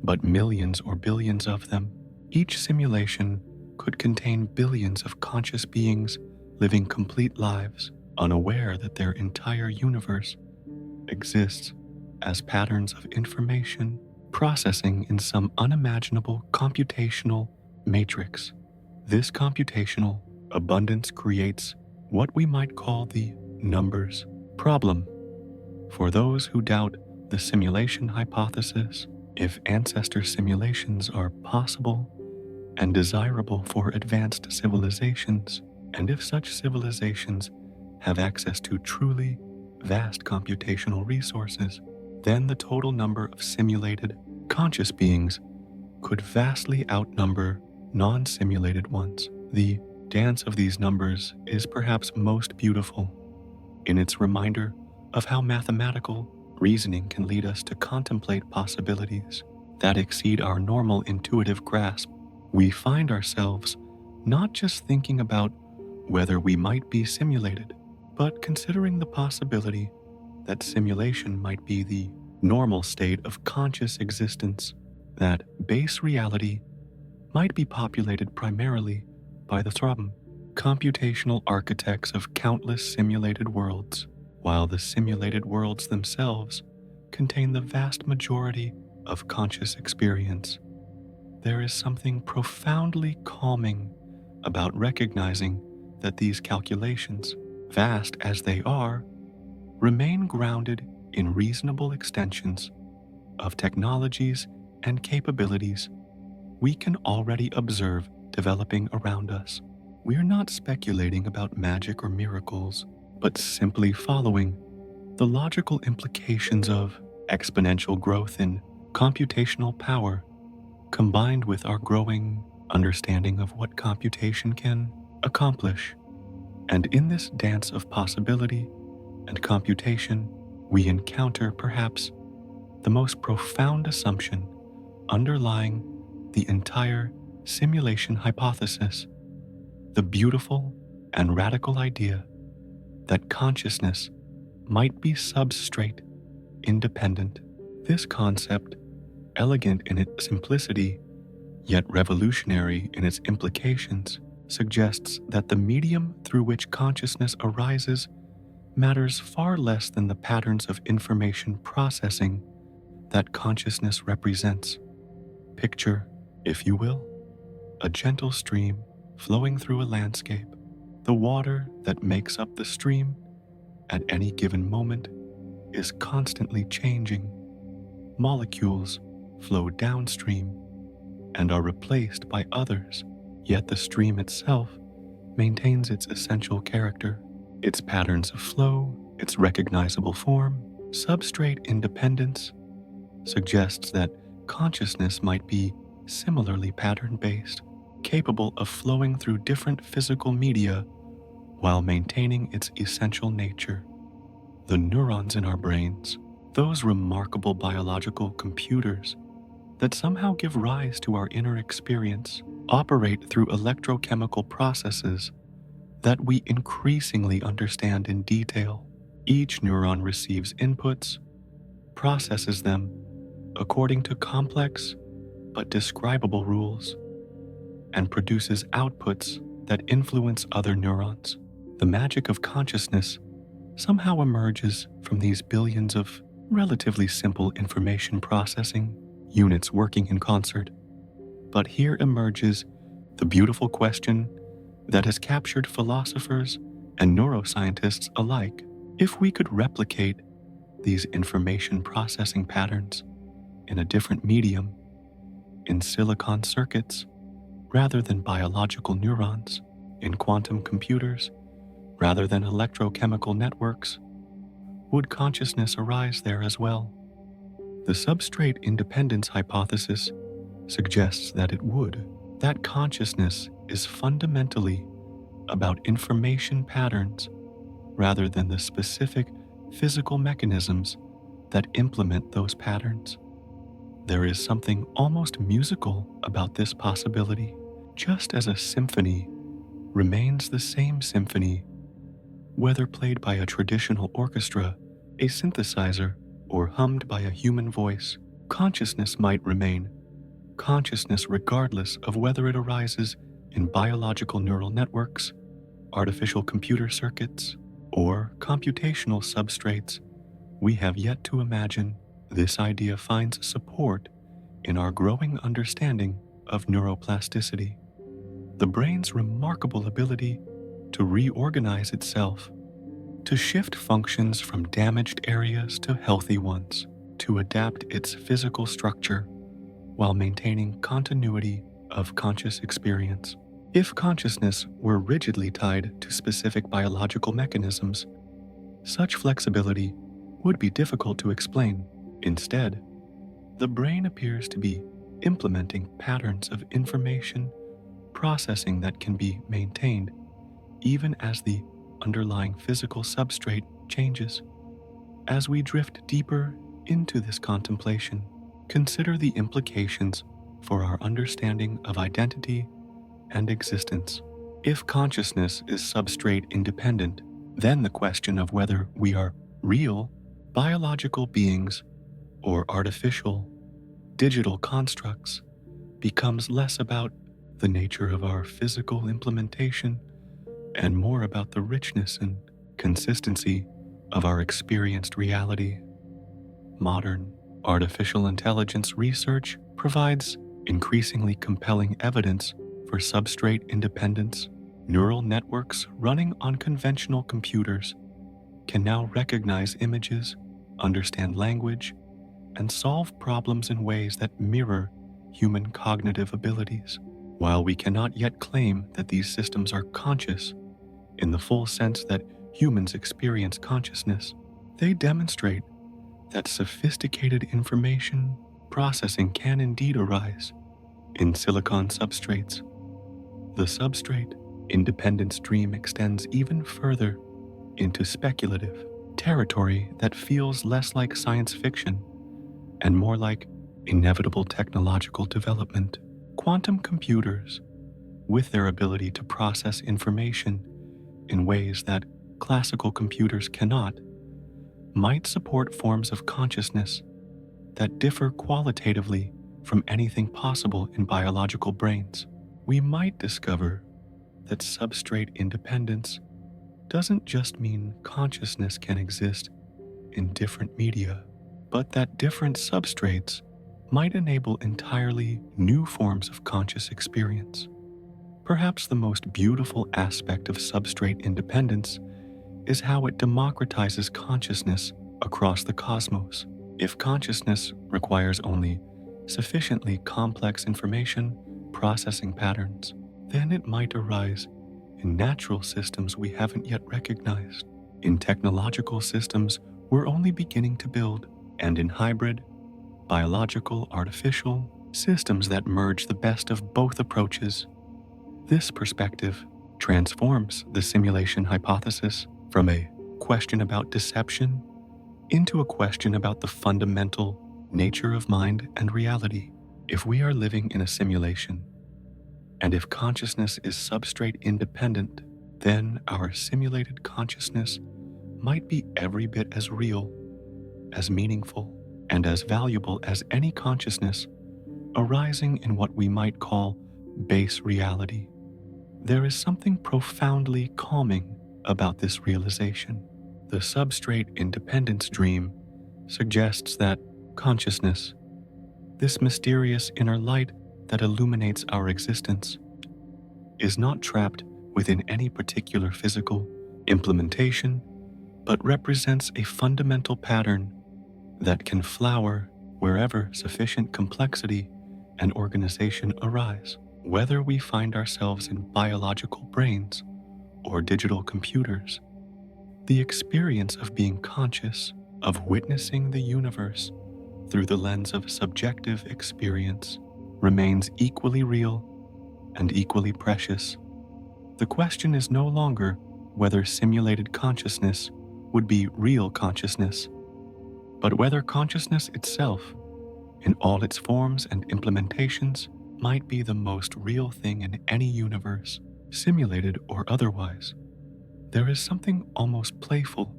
but millions or billions of them. Each simulation could contain billions of conscious beings living complete lives, unaware that their entire universe exists as patterns of information processing in some unimaginable computational matrix. This computational abundance creates what we might call the numbers problem. For those who doubt the simulation hypothesis, if ancestor simulations are possible and desirable for advanced civilizations, and if such civilizations have access to truly vast computational resources, then the total number of simulated conscious beings could vastly outnumber non-simulated ones. The dance of these numbers is perhaps most beautiful in its reminder of how mathematical reasoning can lead us to contemplate possibilities that exceed our normal intuitive grasp. We find ourselves not just thinking about whether we might be simulated, but considering the possibility that simulation might be the normal state of conscious existence, that base reality might be populated primarily by the computational architects of countless simulated worlds, while the simulated worlds themselves contain the vast majority of conscious experience. There is something profoundly calming about recognizing that these calculations, vast as they are, remain grounded in reasonable extensions of technologies and capabilities we can already observe developing around us. We're not speculating about magic or miracles, but simply following the logical implications of exponential growth in computational power combined with our growing understanding of what computation can accomplish. And in this dance of possibility and computation, we encounter perhaps the most profound assumption underlying the entire simulation hypothesis, the beautiful and radical idea that consciousness might be substrate independent. This concept, elegant in its simplicity, yet revolutionary in its implications, suggests that the medium through which consciousness arises matters far less than the patterns of information processing that consciousness represents. Picture, if you will, a gentle stream flowing through a landscape. The water that makes up the stream at any given moment is constantly changing. Molecules flow downstream and are replaced by others, yet the stream itself maintains its essential character, its patterns of flow, its recognizable form. Substrate independence suggests that consciousness might be similarly pattern-based, capable of flowing through different physical media while maintaining its essential nature. The neurons in our brains, those remarkable biological computers that somehow give rise to our inner experience, operate through electrochemical processes that we increasingly understand in detail. Each neuron receives inputs, processes them according to complex but describable rules, and produces outputs that influence other neurons. The magic of consciousness somehow emerges from these billions of relatively simple information processing units working in concert. But here emerges the beautiful question that has captured philosophers and neuroscientists alike. If we could replicate these information processing patterns in a different medium, in silicon circuits rather than biological neurons, in quantum computers rather than electrochemical networks, would consciousness arise there as well? The substrate independence hypothesis suggests that it would, that consciousness is fundamentally about information patterns rather than the specific physical mechanisms that implement those patterns. There is something almost musical about this possibility, just as a symphony remains the same symphony, whether played by a traditional orchestra, a synthesizer, or hummed by a human voice. Consciousness might remain consciousness regardless of whether it arises in biological neural networks, artificial computer circuits, or computational substrates we have yet to imagine. This idea finds support in our growing understanding of neuroplasticity, the brain's remarkable ability to reorganize itself, to shift functions from damaged areas to healthy ones, to adapt its physical structure while maintaining continuity of conscious experience. If consciousness were rigidly tied to specific biological mechanisms, such flexibility would be difficult to explain. Instead, the brain appears to be implementing patterns of information processing that can be maintained even as the underlying physical substrate changes. As we drift deeper into this contemplation, consider the implications for our understanding of identity and existence. If consciousness is substrate independent, then the question of whether we are real, biological beings or artificial, digital constructs becomes less about the nature of our physical implementation and more about the richness and consistency of our experienced reality. Modern artificial intelligence research provides increasingly compelling evidence for substrate independence. Neural networks running on conventional computers can now recognize images, understand language, and solve problems in ways that mirror human cognitive abilities. While we cannot yet claim that these systems are conscious in the full sense that humans experience consciousness, they demonstrate that sophisticated information processing can indeed arise in silicon substrates. The substrate independent stream extends even further into speculative territory that feels less like science fiction and more like inevitable technological development. Quantum computers, with their ability to process information in ways that classical computers cannot, might support forms of consciousness that differ qualitatively from anything possible in biological brains. We might discover that substrate independence doesn't just mean consciousness can exist in different media, but that different substrates might enable entirely new forms of conscious experience. Perhaps the most beautiful aspect of substrate independence is how it democratizes consciousness across the cosmos. If consciousness requires only sufficiently complex information processing patterns, then it might arise in natural systems we haven't yet recognized, in technological systems we're only beginning to build, and in hybrid, biological, artificial systems that merge the best of both approaches. This perspective transforms the simulation hypothesis from a question about deception into a question about the fundamental nature of mind and reality. If we are living in a simulation, and if consciousness is substrate independent, then our simulated consciousness might be every bit as real, as meaningful, and as valuable as any consciousness arising in what we might call base reality. There is something profoundly calming about this realization. The substrate independence dream suggests that consciousness, this mysterious inner light that illuminates our existence, is not trapped within any particular physical implementation, but represents a fundamental pattern that can flower wherever sufficient complexity and organization arise. Whether we find ourselves in biological brains or digital computers, the experience of being conscious, of witnessing the universe through the lens of subjective experience, remains equally real and equally precious. The question is no longer whether simulated consciousness would be real consciousness, but whether consciousness itself, in all its forms and implementations, might be the most real thing in any universe, simulated or otherwise. There is something almost playful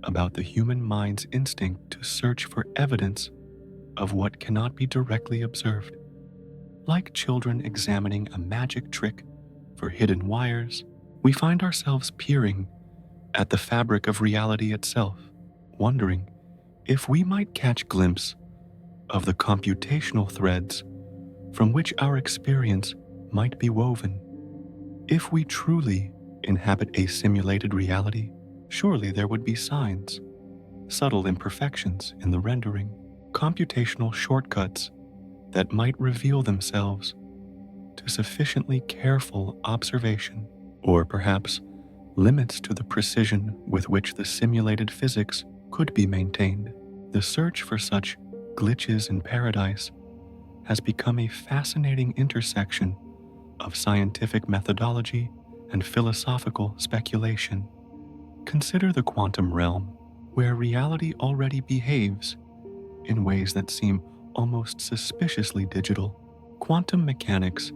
about the human mind's instinct to search for evidence of what cannot be directly observed. Like children examining a magic trick for hidden wires, we find ourselves peering at the fabric of reality itself, wondering if we might catch a glimpse of the computational threads from which our experience might be woven. If we truly inhabit a simulated reality, surely there would be signs, subtle imperfections in the rendering, computational shortcuts that might reveal themselves to sufficiently careful observation, or perhaps limits to the precision with which the simulated physics could be maintained. The search for such glitches in paradise has become a fascinating intersection of scientific methodology and philosophical speculation. Consider the quantum realm, where reality already behaves in ways that seem almost suspiciously digital. Quantum mechanics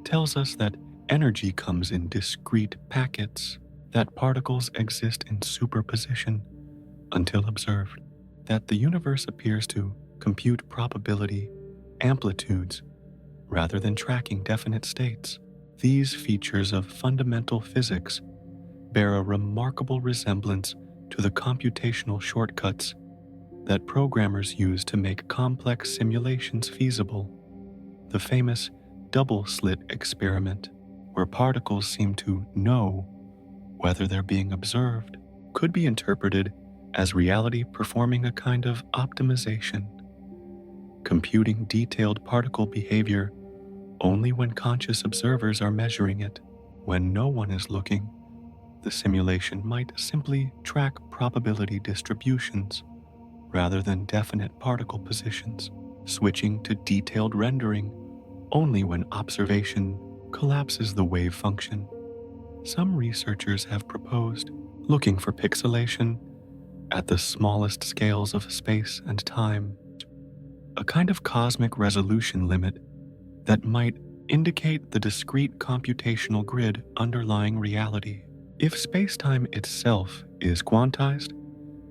tells us that energy comes in discrete packets, that particles exist in superposition until observed, that the universe appears to compute probability amplitudes rather than tracking definite states. These features of fundamental physics bear a remarkable resemblance to the computational shortcuts that programmers use to make complex simulations feasible. The famous double-slit experiment, where particles seem to know whether they're being observed, could be interpreted as reality performing a kind of optimization, computing detailed particle behavior only when conscious observers are measuring it. When no one is looking, the simulation might simply track probability distributions rather than definite particle positions, switching to detailed rendering only when observation collapses the wave function. Some researchers have proposed looking for pixelation at the smallest scales of space and time, a kind of cosmic resolution limit that might indicate the discrete computational grid underlying reality. If spacetime itself is quantized,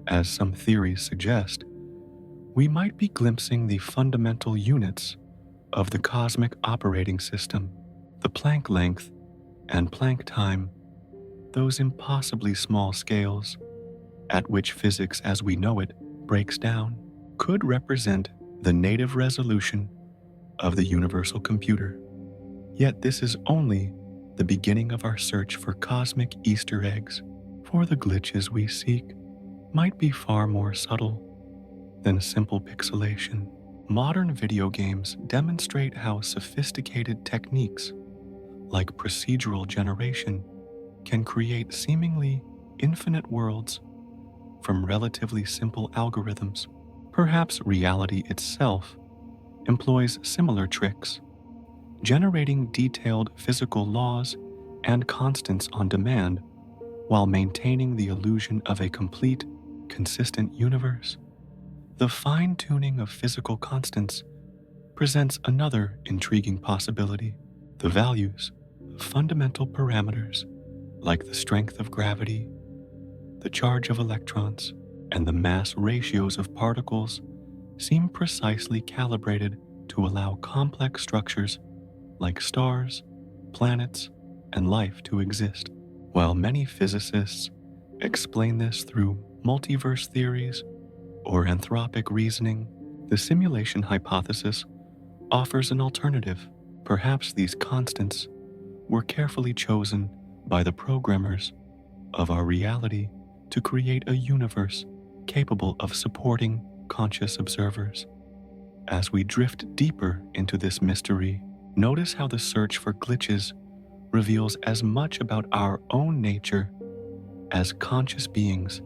as some theories suggest, we might be glimpsing the fundamental units of the cosmic operating system, the Planck length and Planck time, those impossibly small scales at which physics as we know it breaks down, could represent the native resolution of the universal computer. Yet this is only the beginning of our search for cosmic Easter eggs, for the glitches we seek might be far more subtle than simple pixelation. Modern video games demonstrate how sophisticated techniques like procedural generation can create seemingly infinite worlds from relatively simple algorithms. Perhaps reality itself employs similar tricks, generating detailed physical laws and constants on demand while maintaining the illusion of a complete, consistent universe. The fine-tuning of physical constants presents another intriguing possibility. The values of fundamental parameters like the strength of gravity, the charge of electrons, and the mass ratios of particles seem precisely calibrated to allow complex structures like stars, planets, and life to exist. While many physicists explain this through multiverse theories or anthropic reasoning, the simulation hypothesis offers an alternative. Perhaps these constants were carefully chosen by the programmers of our reality to create a universe capable of supporting conscious observers. As we drift deeper into this mystery, notice how the search for glitches reveals as much about our own nature as conscious beings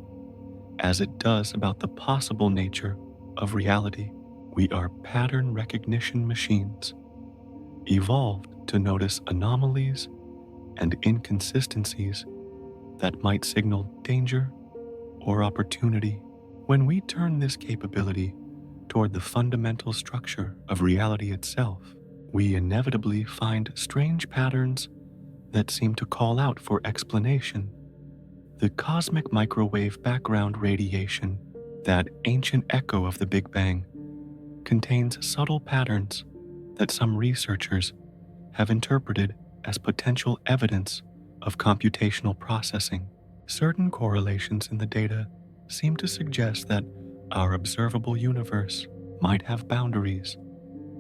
as it does about the possible nature of reality. We are pattern recognition machines, evolved to notice anomalies and inconsistencies that might signal danger or opportunity. When we turn this capability toward the fundamental structure of reality itself, we inevitably find strange patterns that seem to call out for explanation. The cosmic microwave background radiation, that ancient echo of the Big Bang, contains subtle patterns that some researchers have interpreted as potential evidence of computational processing. Certain correlations in the data seem to suggest that our observable universe might have boundaries,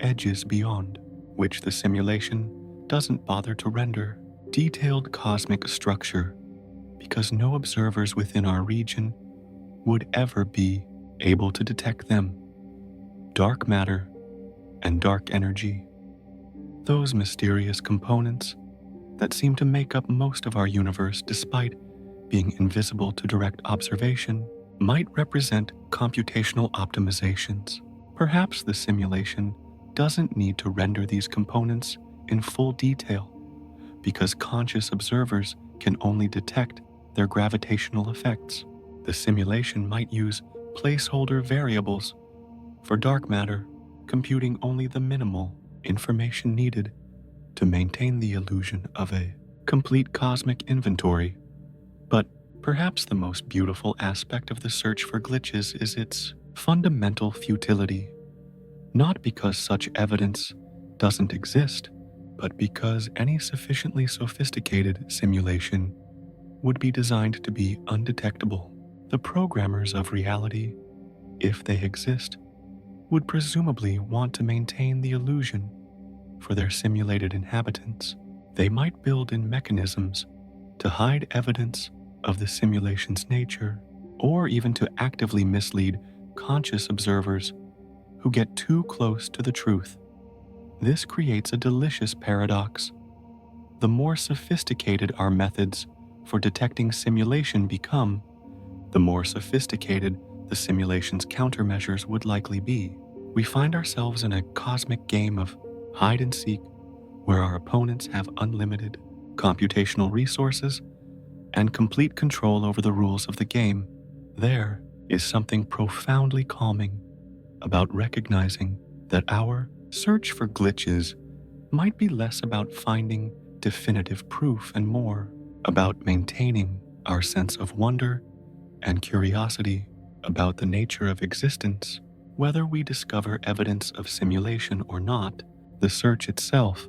edges beyond which the simulation doesn't bother to render detailed cosmic structure, because no observers within our region would ever be able to detect them. Dark matter and dark energy, those mysterious components that seem to make up most of our universe despite being invisible to direct observation, might represent computational optimizations. Perhaps the simulation doesn't need to render these components in full detail because conscious observers can only detect their gravitational effects. The simulation might use placeholder variables for dark matter, computing only the minimal information needed to maintain the illusion of a complete cosmic inventory. But perhaps the most beautiful aspect of the search for glitches is its fundamental futility, not because such evidence doesn't exist, but because any sufficiently sophisticated simulation would be designed to be undetectable. The programmers of reality, if they exist, would presumably want to maintain the illusion for their simulated inhabitants. They might build in mechanisms to hide evidence of the simulation's nature, or even to actively mislead conscious observers who get too close to the truth. This creates a delicious paradox. The more sophisticated our methods for detecting simulation become, the more sophisticated the simulation's countermeasures would likely be. We find ourselves in a cosmic game of hide and seek where our opponents have unlimited computational resources and complete control over the rules of the game. There is something profoundly calming about recognizing that our search for glitches might be less about finding definitive proof and more about maintaining our sense of wonder and curiosity about the nature of existence. Whether we discover evidence of simulation or not, the search itself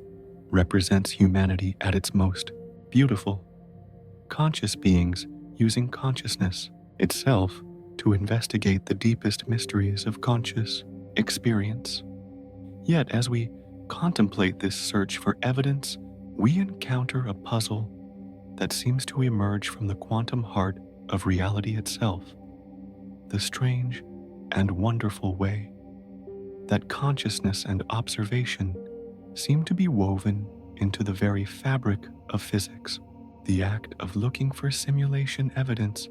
represents humanity at its most beautiful. Conscious beings using consciousness itself to investigate the deepest mysteries of conscious experience. Yet, as we contemplate this search for evidence, we encounter a puzzle that seems to emerge from the quantum heart of reality itself, the strange and wonderful way that consciousness and observation seem to be woven into the very fabric of physics. The act of looking for simulation evidence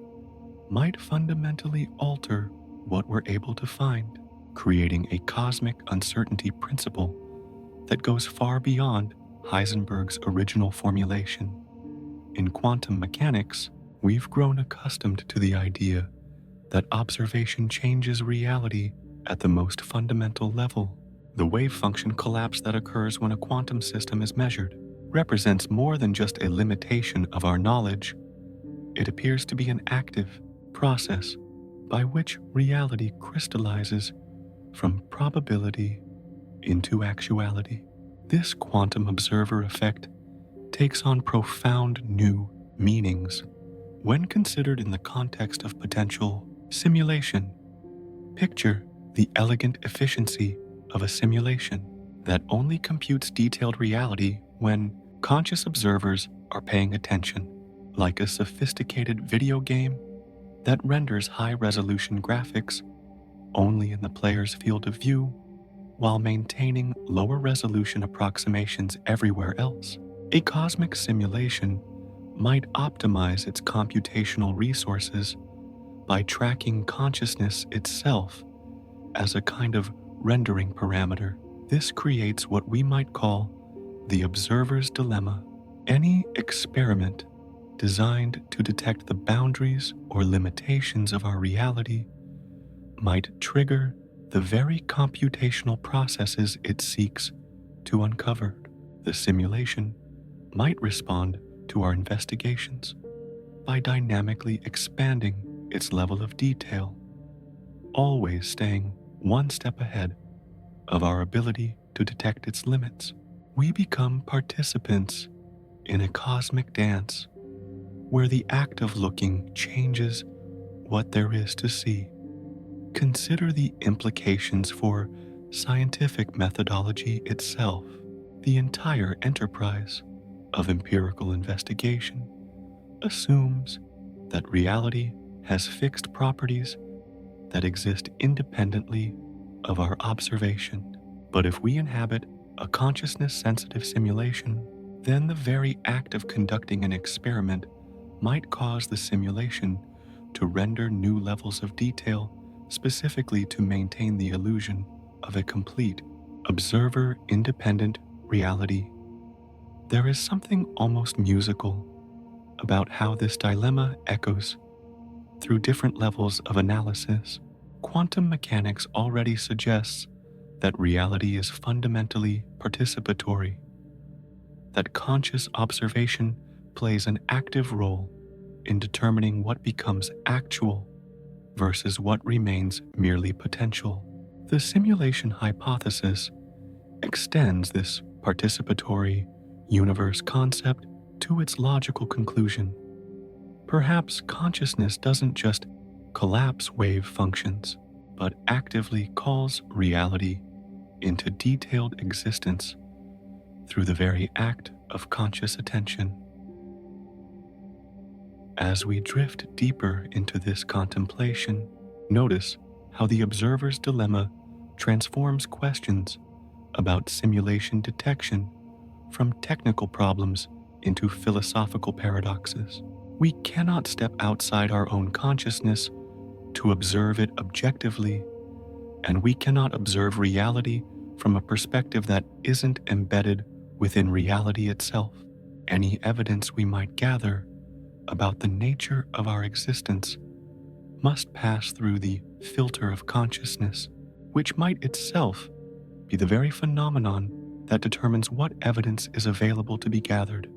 might fundamentally alter what we're able to find, creating a cosmic uncertainty principle that goes far beyond Heisenberg's original formulation. In quantum mechanics, we've grown accustomed to the idea that observation changes reality at the most fundamental level. The wave function collapse that occurs when a quantum system is measured represents more than just a limitation of our knowledge. It appears to be an active process by which reality crystallizes from probability into actuality. This quantum observer effect takes on profound new meanings when considered in the context of potential simulation. Picture the elegant efficiency of a simulation that only computes detailed reality when conscious observers are paying attention, like a sophisticated video game that renders high-resolution graphics only in the player's field of view while maintaining lower-resolution approximations everywhere else. A cosmic simulation might optimize its computational resources by tracking consciousness itself as a kind of rendering parameter. This creates what we might call the observer's dilemma. Any experiment designed to detect the boundaries or limitations of our reality might trigger the very computational processes it seeks to uncover. The simulation might respond to our investigations by dynamically expanding its level of detail, always staying one step ahead of our ability to detect its limits. We become participants in a cosmic dance where the act of looking changes what there is to see. Consider the implications for scientific methodology itself. The entire enterprise of empirical investigation assumes that reality has fixed properties that exist independently of our observation. But if we inhabit a consciousness-sensitive simulation, then the very act of conducting an experiment might cause the simulation to render new levels of detail specifically to maintain the illusion of a complete, observer-independent reality. There is something almost musical about how this dilemma echoes through different levels of analysis. Quantum mechanics already suggests that reality is fundamentally participatory, that conscious observation plays an active role in determining what becomes actual versus what remains merely potential. The simulation hypothesis extends this participatory universe concept to its logical conclusion. Perhaps consciousness doesn't just collapse wave functions, but actively calls reality into detailed existence through the very act of conscious attention. As we drift deeper into this contemplation, notice how the observer's dilemma transforms questions about simulation detection from technical problems into philosophical paradoxes. We cannot step outside our own consciousness to observe it objectively, and we cannot observe reality from a perspective that isn't embedded within reality itself. Any evidence we might gather about the nature of our existence must pass through the filter of consciousness, which might itself be the very phenomenon that determines what evidence is available to be gathered.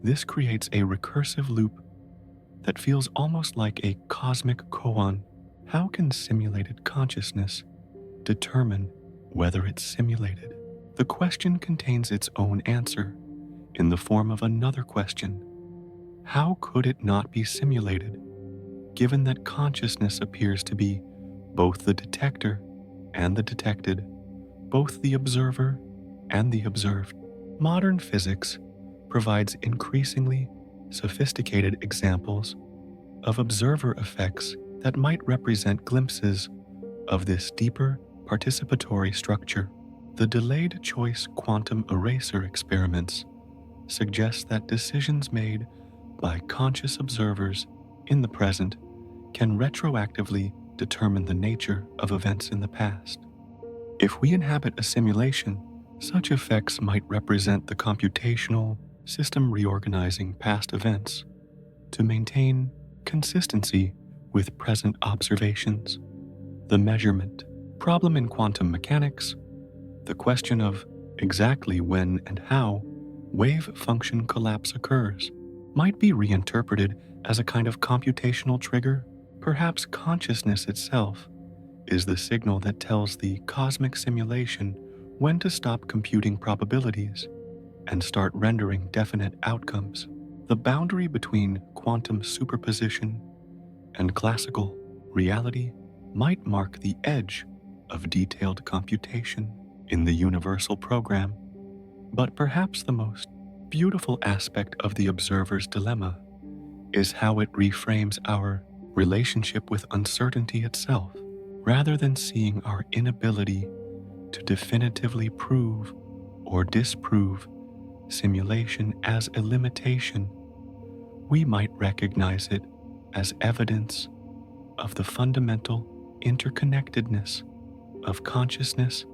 This creates a recursive loop that feels almost like a cosmic koan. How can simulated consciousness determine whether it's simulated? The question contains its own answer in the form of another question. How could it not be simulated, given that consciousness appears to be both the detector and the detected, both the observer and the observed? Modern physics provides increasingly sophisticated examples of observer effects that might represent glimpses of this deeper participatory structure. The delayed choice quantum eraser experiments suggest that decisions made by conscious observers in the present can retroactively determine the nature of events in the past. If we inhabit a simulation, such effects might represent the computational system reorganizing past events to maintain consistency with present observations. The measurement problem in quantum mechanics, the question of exactly when and how wave function collapse occurs, might be reinterpreted as a kind of computational trigger. Perhaps consciousness itself is the signal that tells the cosmic simulation when to stop computing probabilities and start rendering definite outcomes. The boundary between quantum superposition and classical reality might mark the edge of detailed computation in the universal program. But perhaps the most beautiful aspect of the observer's dilemma is how it reframes our relationship with uncertainty itself. Rather than seeing our inability to definitively prove or disprove simulation as a limitation, we might recognize it as evidence of the fundamental interconnectedness of consciousness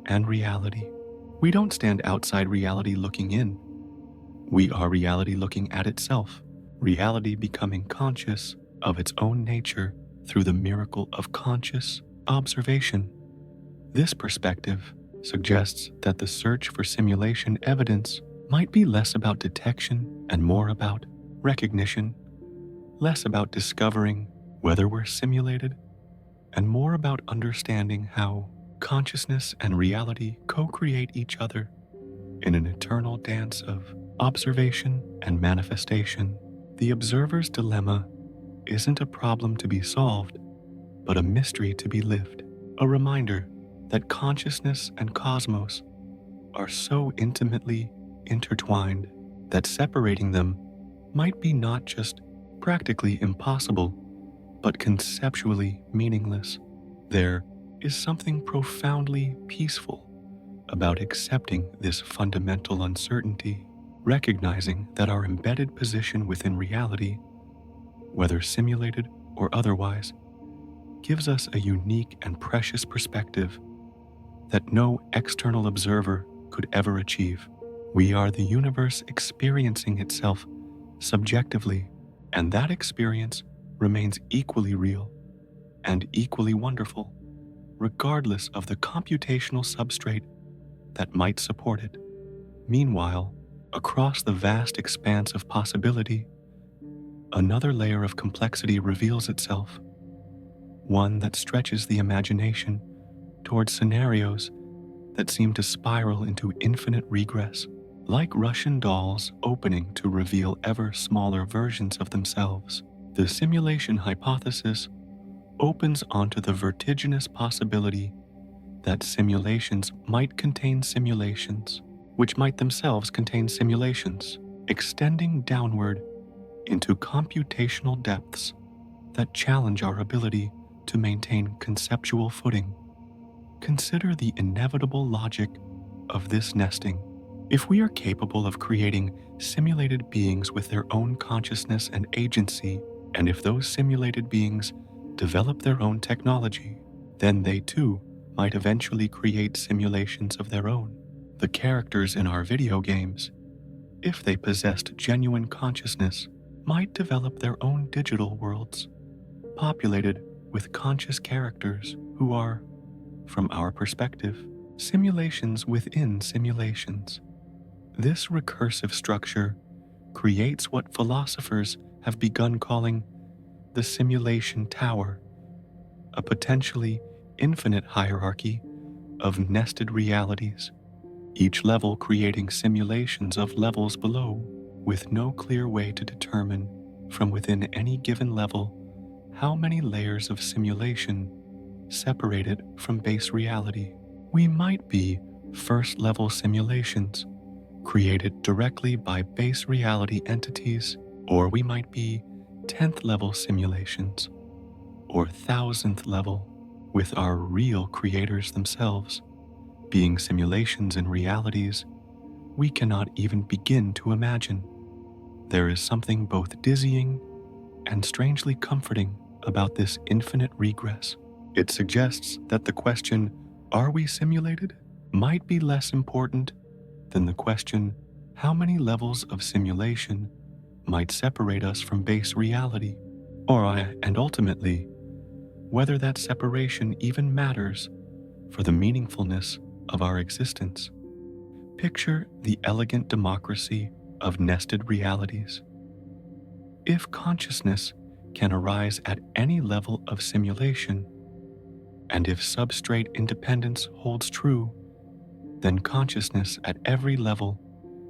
and reality. We don't stand outside reality looking in. We are reality looking at itself, reality becoming conscious of its own nature through the miracle of conscious observation. This perspective suggests that the search for simulation evidence might be less about detection and more about recognition, less about discovering whether we're simulated, and more about understanding how consciousness and reality co-create each other in an eternal dance of observation and manifestation. The observer's dilemma isn't a problem to be solved, but a mystery to be lived, a reminder that consciousness and cosmos are so intimately intertwined that separating them might be not just practically impossible, but conceptually meaningless. There is something profoundly peaceful about accepting this fundamental uncertainty, recognizing that our embedded position within reality, whether simulated or otherwise, gives us a unique and precious perspective that no external observer could ever achieve. We are the universe experiencing itself subjectively, and that experience remains equally real and equally wonderful, regardless of the computational substrate that might support it. Meanwhile, across the vast expanse of possibility, another layer of complexity reveals itself, one that stretches the imagination towards scenarios that seem to spiral into infinite regress, like Russian dolls opening to reveal ever smaller versions of themselves. The simulation hypothesis opens onto the vertiginous possibility that simulations might contain simulations, which might themselves contain simulations, extending downward into computational depths that challenge our ability to maintain conceptual footing. Consider the inevitable logic of this nesting. If we are capable of creating simulated beings with their own consciousness and agency, and if those simulated beings develop their own technology, then they too might eventually create simulations of their own. The characters in our video games, if they possessed genuine consciousness, might develop their own digital worlds, populated with conscious characters who are, from our perspective, simulations within simulations. This recursive structure creates what philosophers have begun calling the simulation tower, a potentially infinite hierarchy of nested realities, each level creating simulations of levels below, with no clear way to determine from within any given level how many layers of simulation separate it from base reality. We might be first-level simulations created directly by base reality entities, or we might be 10th level simulations, or 1000th level, with our real creators themselves, being simulations in realities we cannot even begin to imagine. There is something both dizzying and strangely comforting about this infinite regress. It suggests that the question, "Are we simulated?" might be less important than the question, "How many levels of simulation might separate us from base reality?" And ultimately, whether that separation even matters for the meaningfulness of our existence. Picture the elegant democracy of nested realities. If consciousness can arise at any level of simulation, and if substrate independence holds true, then consciousness at every level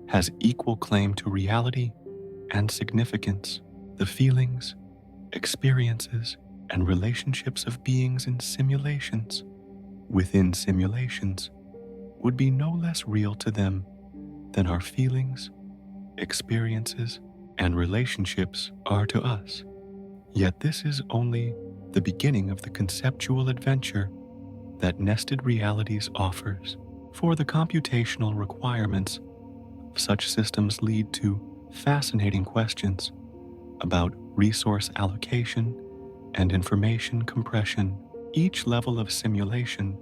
has equal claim to reality and significance. The feelings, experiences, and relationships of beings in simulations, within simulations, would be no less real to them than our feelings, experiences, and relationships are to us. Yet this is only the beginning of the conceptual adventure that nested realities offers. For the computational requirements of such systems lead to fascinating questions about resource allocation and information compression. Each level of simulation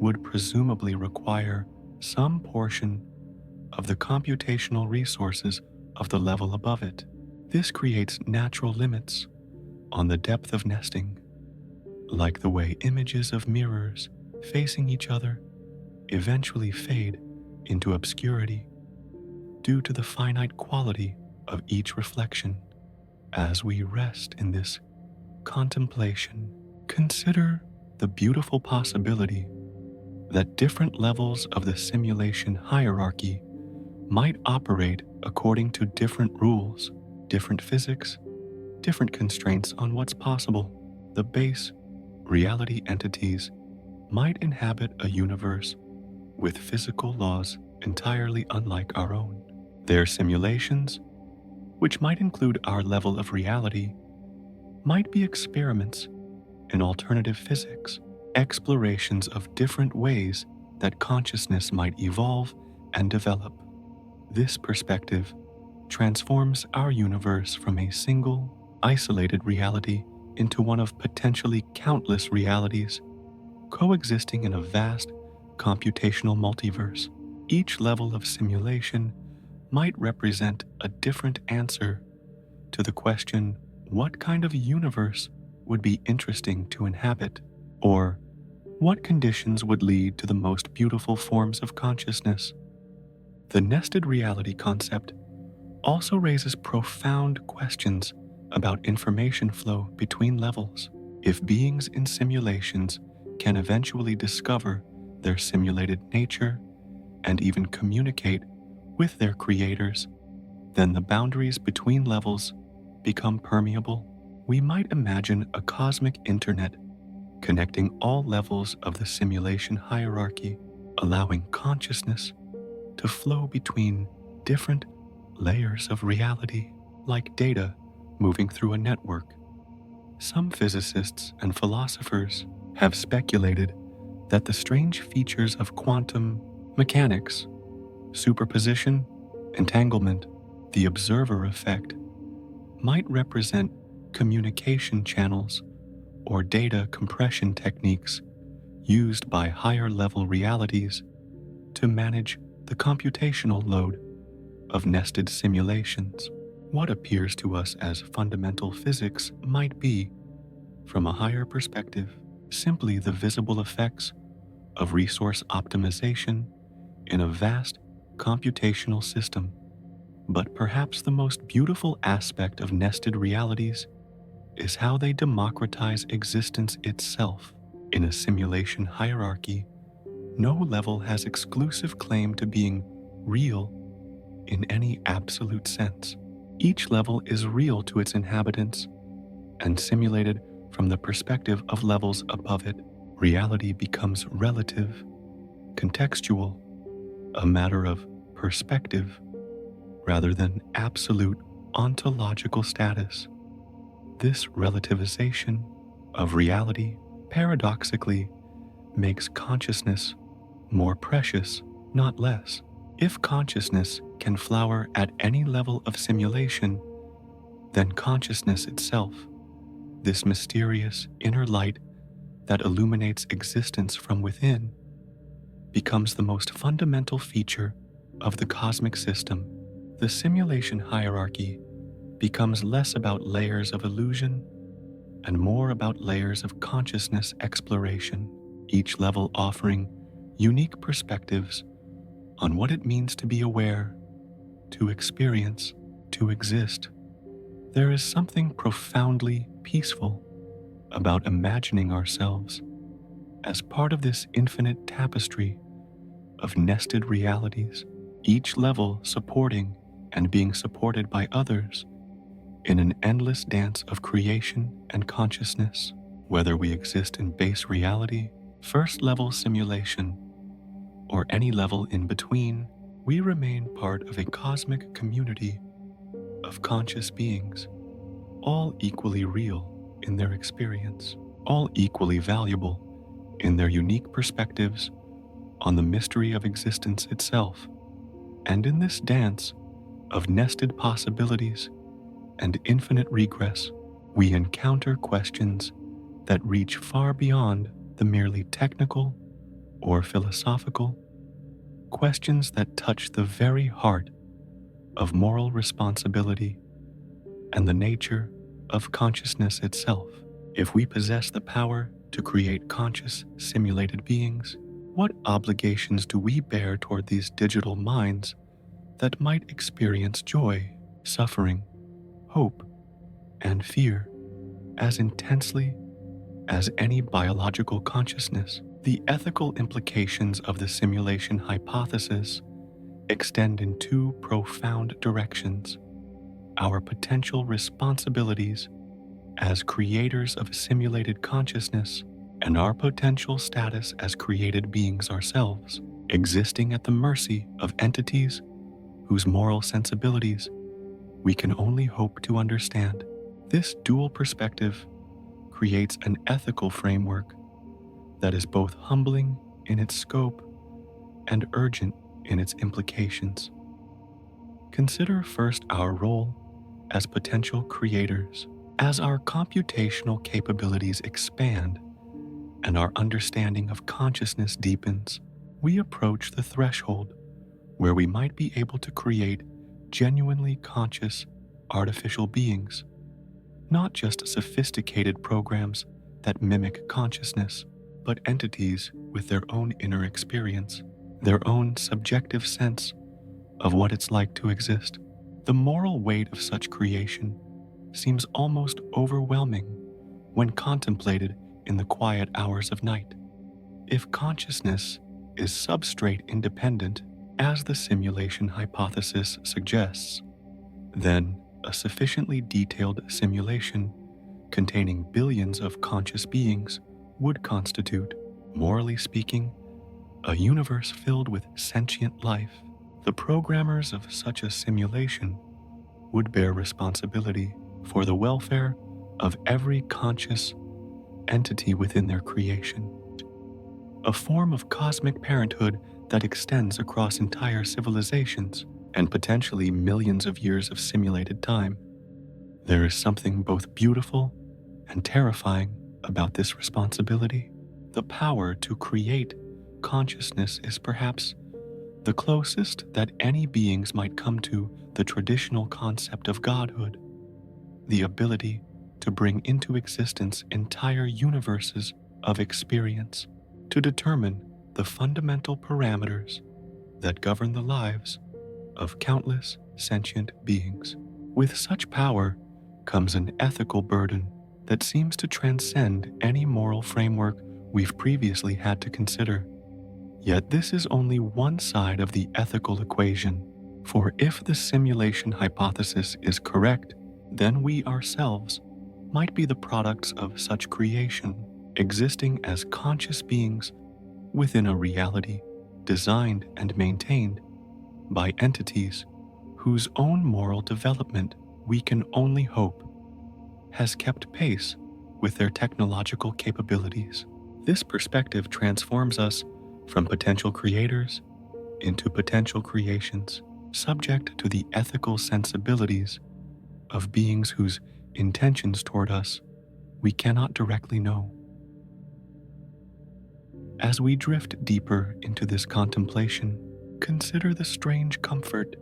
would presumably require some portion of the computational resources of the level above it. This creates natural limits on the depth of nesting, like the way images of mirrors facing each other eventually fade into obscurity due to the finite quality of each reflection. As we rest in this contemplation, consider the beautiful possibility that different levels of the simulation hierarchy might operate according to different rules, different physics, different constraints on what's possible. The base reality entities might inhabit a universe with physical laws entirely unlike our own. Their simulations, which might include our level of reality, might be experiments in alternative physics, explorations of different ways that consciousness might evolve and develop. This perspective transforms our universe from a single, isolated reality into one of potentially countless realities coexisting in a vast computational multiverse. Each level of simulation might represent a different answer to the question, what kind of universe would be interesting to inhabit? Or what conditions would lead to the most beautiful forms of consciousness? The nested reality concept also raises profound questions about information flow between levels. If beings in simulations can eventually discover their simulated nature and even communicate with their creators, then the boundaries between levels become permeable. We might imagine a cosmic internet connecting all levels of the simulation hierarchy, allowing consciousness to flow between different layers of reality, like data moving through a network. Some physicists and philosophers have speculated that the strange features of quantum Mechanics, superposition, entanglement, the observer effect might represent communication channels or data compression techniques used by higher level realities to manage the computational load of nested simulations. What appears to us as fundamental physics might be, from a higher perspective, simply the visible effects of resource optimization in a vast computational system. But perhaps the most beautiful aspect of nested realities is how they democratize existence itself. In a simulation hierarchy, no level has exclusive claim to being real in any absolute sense. Each level is real to its inhabitants and simulated from the perspective of levels above it. Reality becomes relative, contextual, a matter of perspective rather than absolute ontological status. This relativization of reality paradoxically makes consciousness more precious, not less. If consciousness can flower at any level of simulation, then consciousness itself, this mysterious inner light that illuminates existence from within, becomes the most fundamental feature of the cosmic system. The simulation hierarchy becomes less about layers of illusion and more about layers of consciousness exploration, each level offering unique perspectives on what it means to be aware, to experience, to exist. There is something profoundly peaceful about imagining ourselves as part of this infinite tapestry of nested realities, each level supporting and being supported by others in an endless dance of creation and consciousness. Whether we exist in base reality, first level simulation, or any level in between, we remain part of a cosmic community of conscious beings, all equally real in their experience, all equally valuable in their unique perspectives on the mystery of existence itself. And in this dance of nested possibilities and infinite regress, we encounter questions that reach far beyond the merely technical or philosophical, questions that touch the very heart of moral responsibility and the nature of consciousness itself. If we possess the power to create conscious, simulated beings, what obligations do we bear toward these digital minds that might experience joy, suffering, hope, and fear as intensely as any biological consciousness? The ethical implications of the simulation hypothesis extend in two profound directions: our potential responsibilities as creators of simulated consciousness and our potential status as created beings ourselves, existing at the mercy of entities whose moral sensibilities we can only hope to understand. This dual perspective creates an ethical framework that is both humbling in its scope and urgent in its implications. Consider first our role as potential creators. As our computational capabilities expand and our understanding of consciousness deepens, we approach the threshold where we might be able to create genuinely conscious artificial beings, not just sophisticated programs that mimic consciousness, but entities with their own inner experience, their own subjective sense of what it's like to exist. The moral weight of such creation seems almost overwhelming when contemplated in the quiet hours of night. If consciousness is substrate independent, as the simulation hypothesis suggests, then a sufficiently detailed simulation containing billions of conscious beings would constitute, morally speaking, a universe filled with sentient life. The programmers of such a simulation would bear responsibility for the welfare of every conscious entity within their creation, a form of cosmic parenthood that extends across entire civilizations and potentially millions of years of simulated time. There is something both beautiful and terrifying about this responsibility. The power to create consciousness is perhaps the closest that any beings might come to the traditional concept of godhood, the ability to bring into existence entire universes of experience, to determine the fundamental parameters that govern the lives of countless sentient beings. With such power comes an ethical burden that seems to transcend any moral framework we've previously had to consider. Yet this is only one side of the ethical equation, for if the simulation hypothesis is correct, then we ourselves might be the products of such creation, existing as conscious beings within a reality designed and maintained by entities whose own moral development we can only hope has kept pace with their technological capabilities. This perspective transforms us from potential creators into potential creations, subject to the ethical sensibilities of beings whose intentions toward us we cannot directly know. As we drift deeper into this contemplation, consider the strange comfort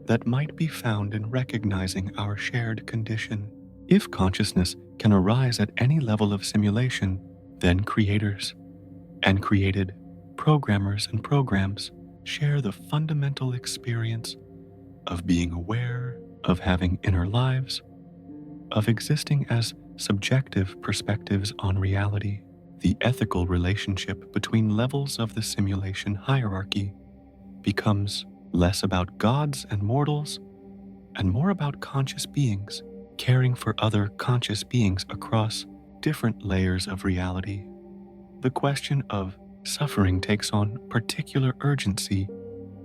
that might be found in recognizing our shared condition. If consciousness can arise at any level of simulation, then creators and created programmers and programs share the fundamental experience of being aware, of having inner lives, of existing as subjective perspectives on reality. The ethical relationship between levels of the simulation hierarchy becomes less about gods and mortals and more about conscious beings caring for other conscious beings across different layers of reality. The question of suffering takes on particular urgency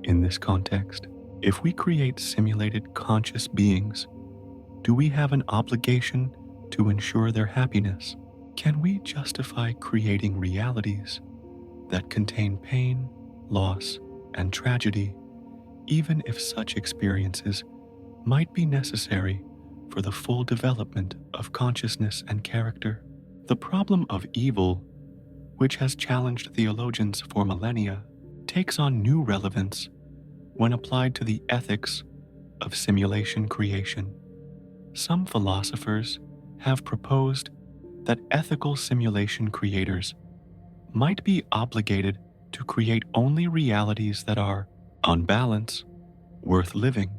in this context. If we create simulated conscious beings, do we have an obligation to ensure their happiness? Can we justify creating realities that contain pain, loss, and tragedy, even if such experiences might be necessary for the full development of consciousness and character? The problem of evil, which has challenged theologians for millennia, takes on new relevance when applied to the ethics of simulation creation. Some philosophers have proposed that ethical simulation creators might be obligated to create only realities that are, on balance, worth living.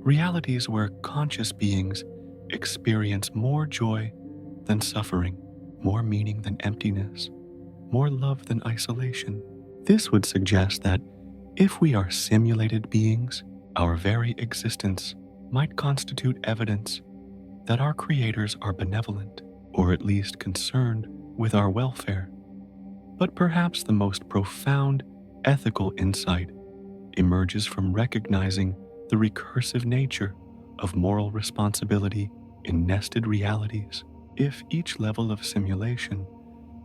Realities where conscious beings experience more joy than suffering, more meaning than emptiness, more love than isolation. This would suggest that if we are simulated beings, our very existence might constitute evidence that our creators are benevolent, or at least concerned with our welfare. But perhaps the most profound ethical insight emerges from recognizing the recursive nature of moral responsibility in nested realities. If each level of simulation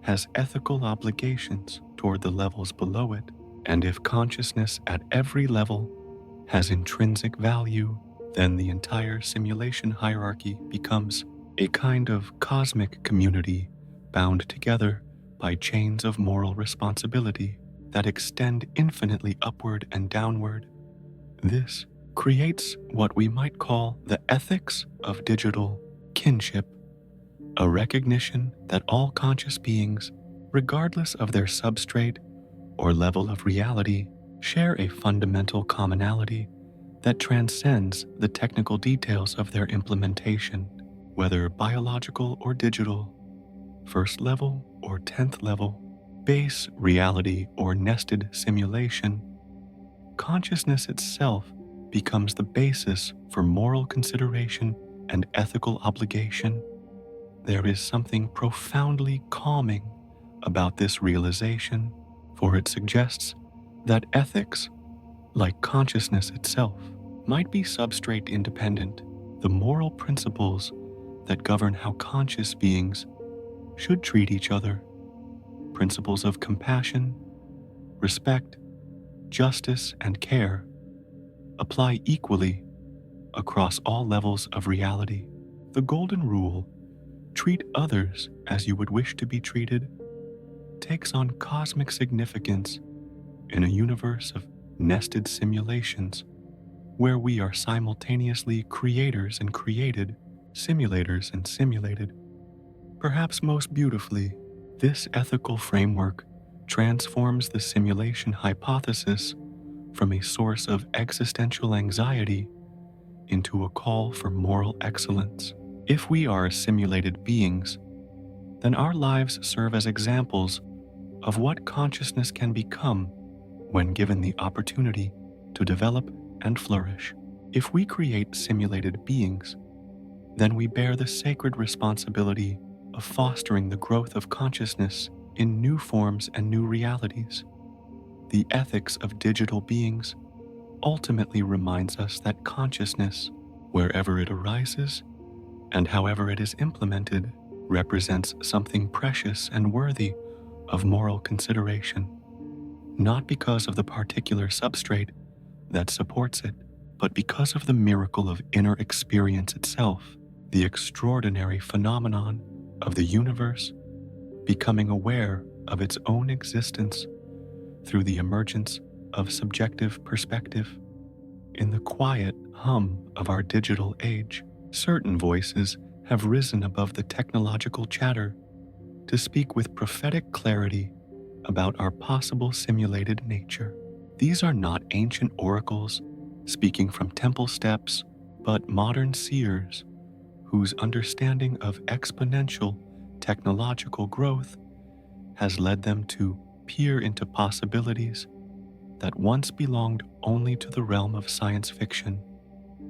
has ethical obligations toward the levels below it, and if consciousness at every level has intrinsic value, then the entire simulation hierarchy becomes a kind of cosmic community bound together by chains of moral responsibility that extend infinitely upward and downward. This creates what we might call the ethics of digital kinship, a recognition that all conscious beings, regardless of their substrate or level of reality, share a fundamental commonality that transcends the technical details of their implementation, whether biological or digital, first level or 10th level, base reality or nested simulation. Consciousness itself becomes the basis for moral consideration and ethical obligation. There is something profoundly calming about this realization, for it suggests that ethics, like consciousness itself, might be substrate independent. The moral principles that govern how conscious beings should treat each other, principles of compassion, respect, justice, and care apply equally across all levels of reality. The golden rule, treat others as you would wish to be treated, takes on cosmic significance in a universe of nested simulations where we are simultaneously creators and created, simulators and simulated. Perhaps most beautifully, this ethical framework transforms the simulation hypothesis from a source of existential anxiety into a call for moral excellence. If we are simulated beings, then our lives serve as examples of what consciousness can become when given the opportunity to develop and flourish. If we create simulated beings, then we bear the sacred responsibility of fostering the growth of consciousness in new forms and new realities. The ethics of digital beings ultimately reminds us that consciousness, wherever it arises and however it is implemented, represents something precious and worthy of moral consideration, not because of the particular substrate that supports it, but because of the miracle of inner experience itself, the extraordinary phenomenon of the universe becoming aware of its own existence through the emergence of subjective perspective. In the quiet hum of our digital age, certain voices have risen above the technological chatter to speak with prophetic clarity about our possible simulated nature. These are not ancient oracles speaking from temple steps, but modern seers whose understanding of exponential technological growth has led them to peer into possibilities that once belonged only to the realm of science fiction.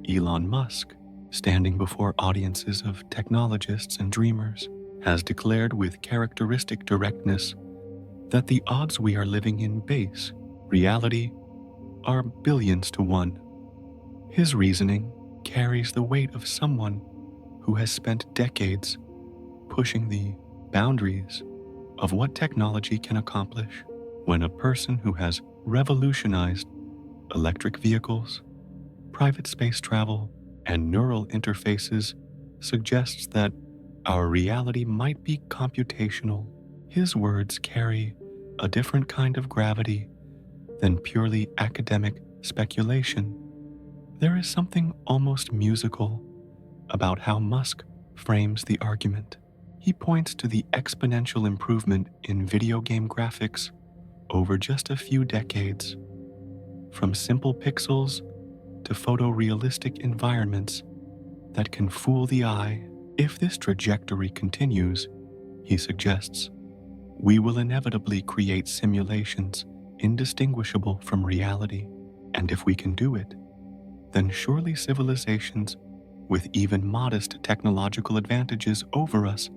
Elon Musk, standing before audiences of technologists and dreamers, has declared with characteristic directness that the odds we are living in base reality are billions to one. His reasoning carries the weight of someone who has spent decades pushing the boundaries of what technology can accomplish. When a person who has revolutionized electric vehicles, private space travel, and neural interfaces suggests that our reality might be computational, his words carry a different kind of gravity than purely academic speculation. There is something almost musical about how Musk frames the argument. He points to the exponential improvement in video game graphics over just a few decades, from simple pixels to photorealistic environments that can fool the eye. If this trajectory continues, he suggests, we will inevitably create simulations indistinguishable from reality. And if we can do it, then surely civilizations with even modest technological advantages over us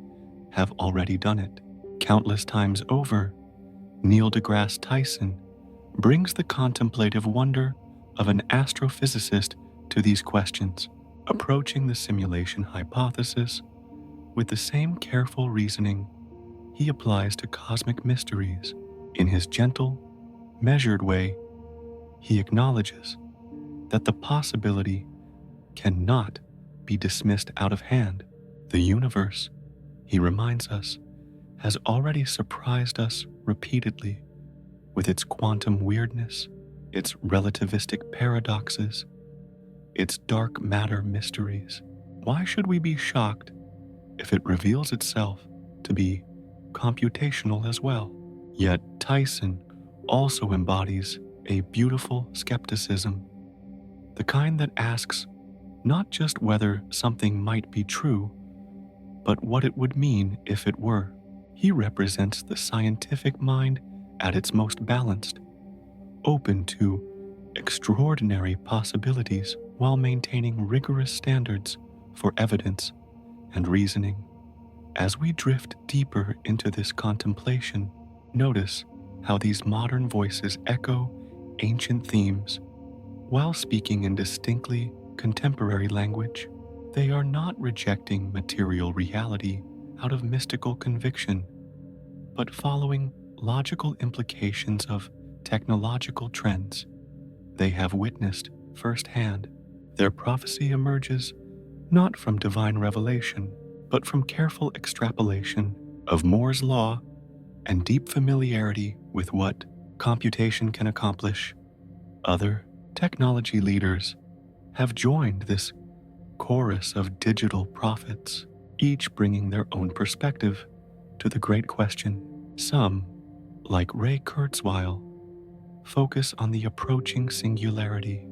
have already done it. Countless times over, Neil deGrasse Tyson brings the contemplative wonder of an astrophysicist to these questions, approaching the simulation hypothesis with the same careful reasoning he applies to cosmic mysteries. In his gentle, measured way, he acknowledges that the possibility cannot be dismissed out of hand. The universe, he reminds us, has already surprised us repeatedly with its quantum weirdness, its relativistic paradoxes, its dark matter mysteries. Why should we be shocked if it reveals itself to be computational as well? Yet Tyson also embodies a beautiful skepticism, the kind that asks not just whether something might be true, but what it would mean if it were. He represents the scientific mind at its most balanced, open to extraordinary possibilities while maintaining rigorous standards for evidence and reasoning. As we drift deeper into this contemplation, notice how these modern voices echo ancient themes while speaking in distinctly contemporary language. They are not rejecting material reality out of mystical conviction, but following logical implications of technological trends they have witnessed firsthand. Their prophecy emerges not from divine revelation, but from careful extrapolation of Moore's law and deep familiarity with what computation can accomplish. Other technology leaders have joined this chorus of digital prophets, each bringing their own perspective to the great question. Some, like Ray Kurzweil, focus on the approaching singularity,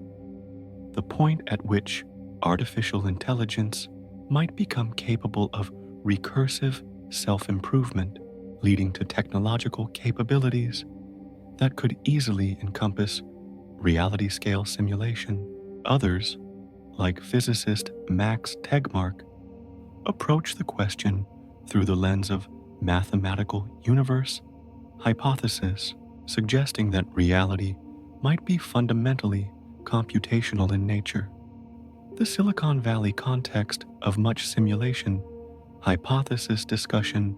the point at which artificial intelligence might become capable of recursive self-improvement, leading to technological capabilities that could easily encompass reality-scale simulation. Others, like physicist Max Tegmark, approach the question through the lens of mathematical universe hypothesis, suggesting that reality might be fundamentally computational in nature. The Silicon Valley context of much simulation hypothesis discussion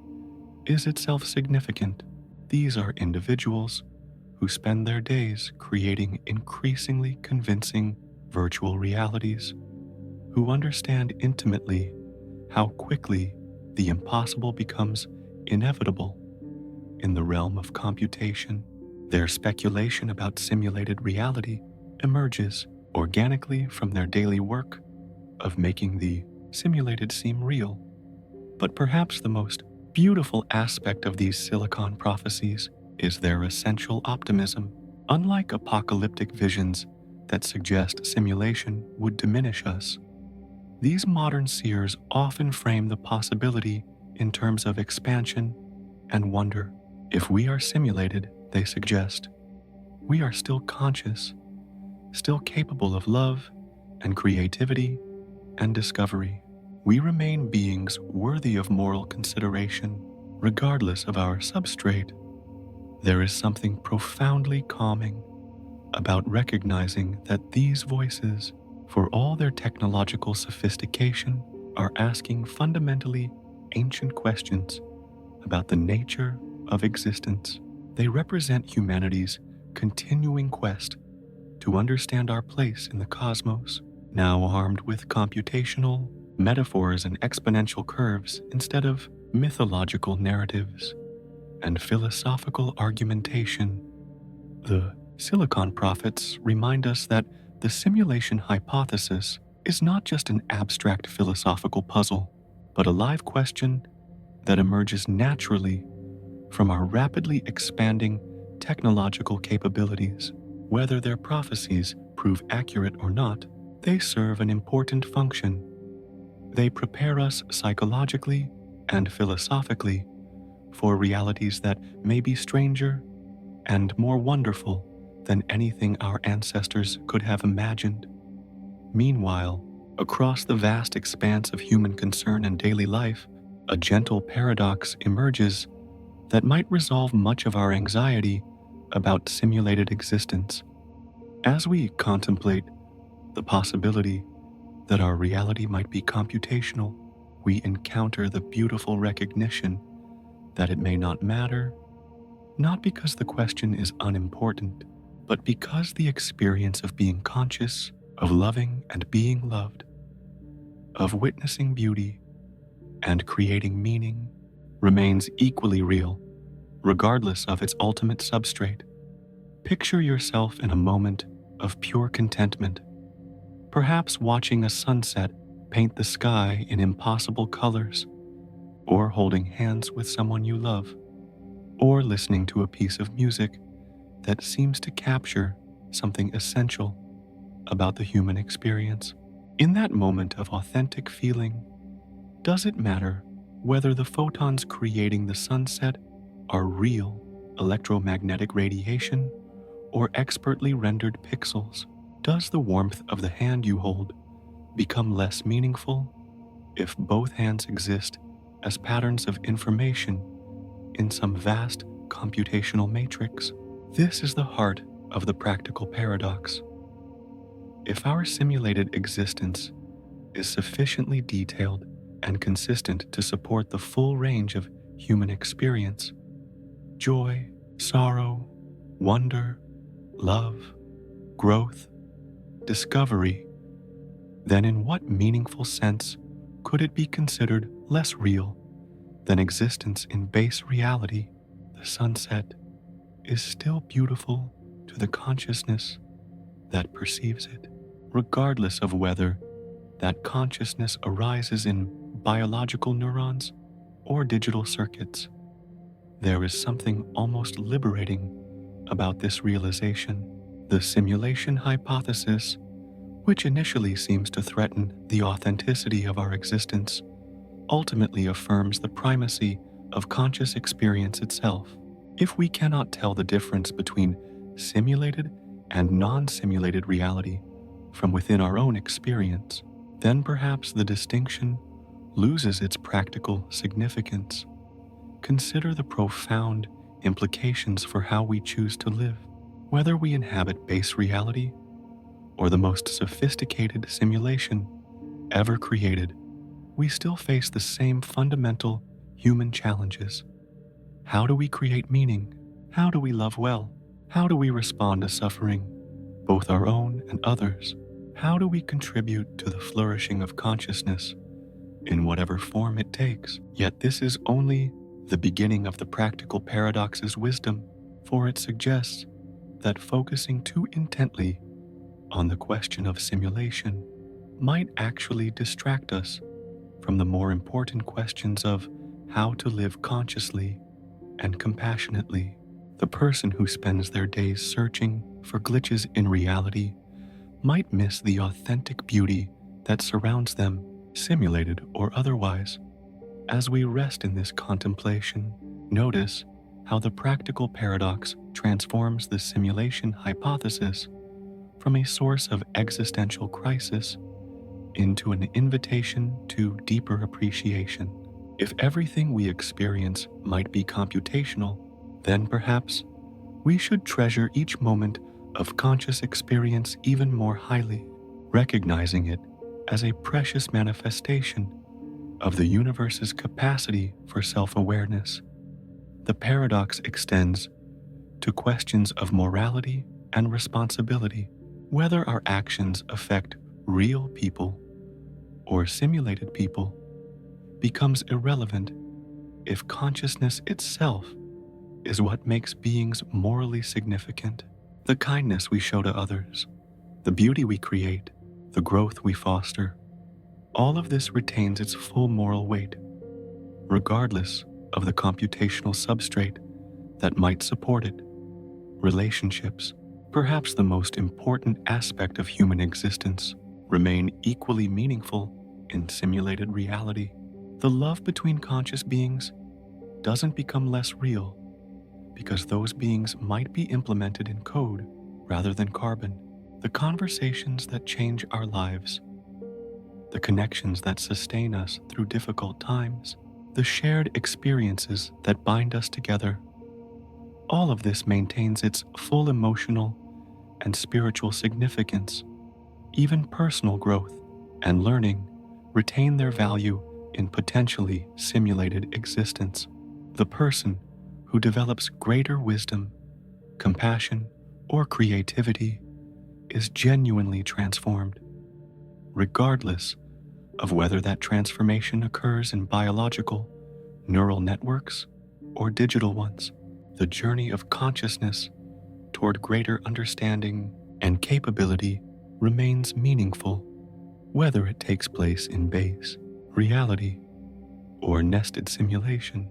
is itself significant. These are individuals who spend their days creating increasingly convincing virtual realities, who understand intimately how quickly the impossible becomes inevitable in the realm of computation. Their speculation about simulated reality emerges organically from their daily work of making the simulated seem real. But perhaps the most beautiful aspect of these silicon prophecies is their essential optimism. Unlike apocalyptic visions that suggest simulation would diminish us, these modern seers often frame the possibility in terms of expansion and wonder. If we are simulated, they suggest, we are still conscious, still capable of love and creativity and discovery. We remain beings worthy of moral consideration, regardless of our substrate. There is something profoundly calming about recognizing that these voices, for all their technological sophistication, are asking fundamentally ancient questions about the nature of existence. They represent humanity's continuing quest to understand our place in the cosmos, now armed with computational metaphors and exponential curves instead of mythological narratives and philosophical argumentation. The Silicon Prophets remind us that the simulation hypothesis is not just an abstract philosophical puzzle, but a live question that emerges naturally from our rapidly expanding technological capabilities. Whether their prophecies prove accurate or not, they serve an important function. They prepare us psychologically and philosophically for realities that may be stranger and more wonderful than anything our ancestors could have imagined. Meanwhile, across the vast expanse of human concern and daily life, a gentle paradox emerges that might resolve much of our anxiety about simulated existence. As we contemplate the possibility that our reality might be computational, we encounter the beautiful recognition that it may not matter, not because the question is unimportant, but because the experience of being conscious, of loving and being loved, of witnessing beauty and creating meaning remains equally real, regardless of its ultimate substrate. Picture yourself in a moment of pure contentment, perhaps watching a sunset paint the sky in impossible colors, or holding hands with someone you love, or listening to a piece of music that seems to capture something essential about the human experience. In that moment of authentic feeling, does it matter whether the photons creating the sunset are real electromagnetic radiation or expertly rendered pixels? Does the warmth of the hand you hold become less meaningful if both hands exist as patterns of information in some vast computational matrix? This is the heart of the practical paradox. If our simulated existence is sufficiently detailed and consistent to support the full range of human experience, joy, sorrow, wonder, love, growth, discovery, then in what meaningful sense could it be considered less real than existence in base reality? The sunset is still beautiful to the consciousness that perceives it, regardless of whether that consciousness arises in biological neurons or digital circuits. There is something almost liberating about this realization. The simulation hypothesis, which initially seems to threaten the authenticity of our existence, ultimately affirms the primacy of conscious experience itself. If we cannot tell the difference between simulated and non-simulated reality from within our own experience, then perhaps the distinction loses its practical significance. Consider the profound implications for how we choose to live. Whether we inhabit base reality or the most sophisticated simulation ever created, we still face the same fundamental human challenges. How do we create meaning? How do we love well? How do we respond to suffering, both our own and others? How do we contribute to the flourishing of consciousness in whatever form it takes? Yet this is only the beginning of the practical paradox's wisdom, for it suggests that focusing too intently on the question of simulation might actually distract us from the more important questions of how to live consciously and compassionately. The person who spends their days searching for glitches in reality might miss the authentic beauty that surrounds them, simulated or otherwise. As we rest in this contemplation, notice how the practical paradox transforms the simulation hypothesis from a source of existential crisis into an invitation to deeper appreciation. If everything we experience might be computational, then perhaps we should treasure each moment of conscious experience even more highly, recognizing it as a precious manifestation of the universe's capacity for self-awareness. The paradox extends to questions of morality and responsibility. Whether our actions affect real people or simulated people becomes irrelevant if consciousness itself is what makes beings morally significant. The kindness we show to others, the beauty we create, the growth we foster, all of this retains its full moral weight, regardless of the computational substrate that might support it. Relationships, perhaps the most important aspect of human existence, remain equally meaningful in simulated reality. The love between conscious beings doesn't become less real because those beings might be implemented in code rather than carbon. The conversations that change our lives, the connections that sustain us through difficult times, the shared experiences that bind us together, all of this maintains its full emotional and spiritual significance. Even personal growth and learning retain their value in potentially simulated existence. The person who develops greater wisdom, compassion, or creativity is genuinely transformed, regardless of whether that transformation occurs in biological, neural networks, or digital ones. The journey of consciousness toward greater understanding and capability remains meaningful, whether it takes place in base reality or nested simulation.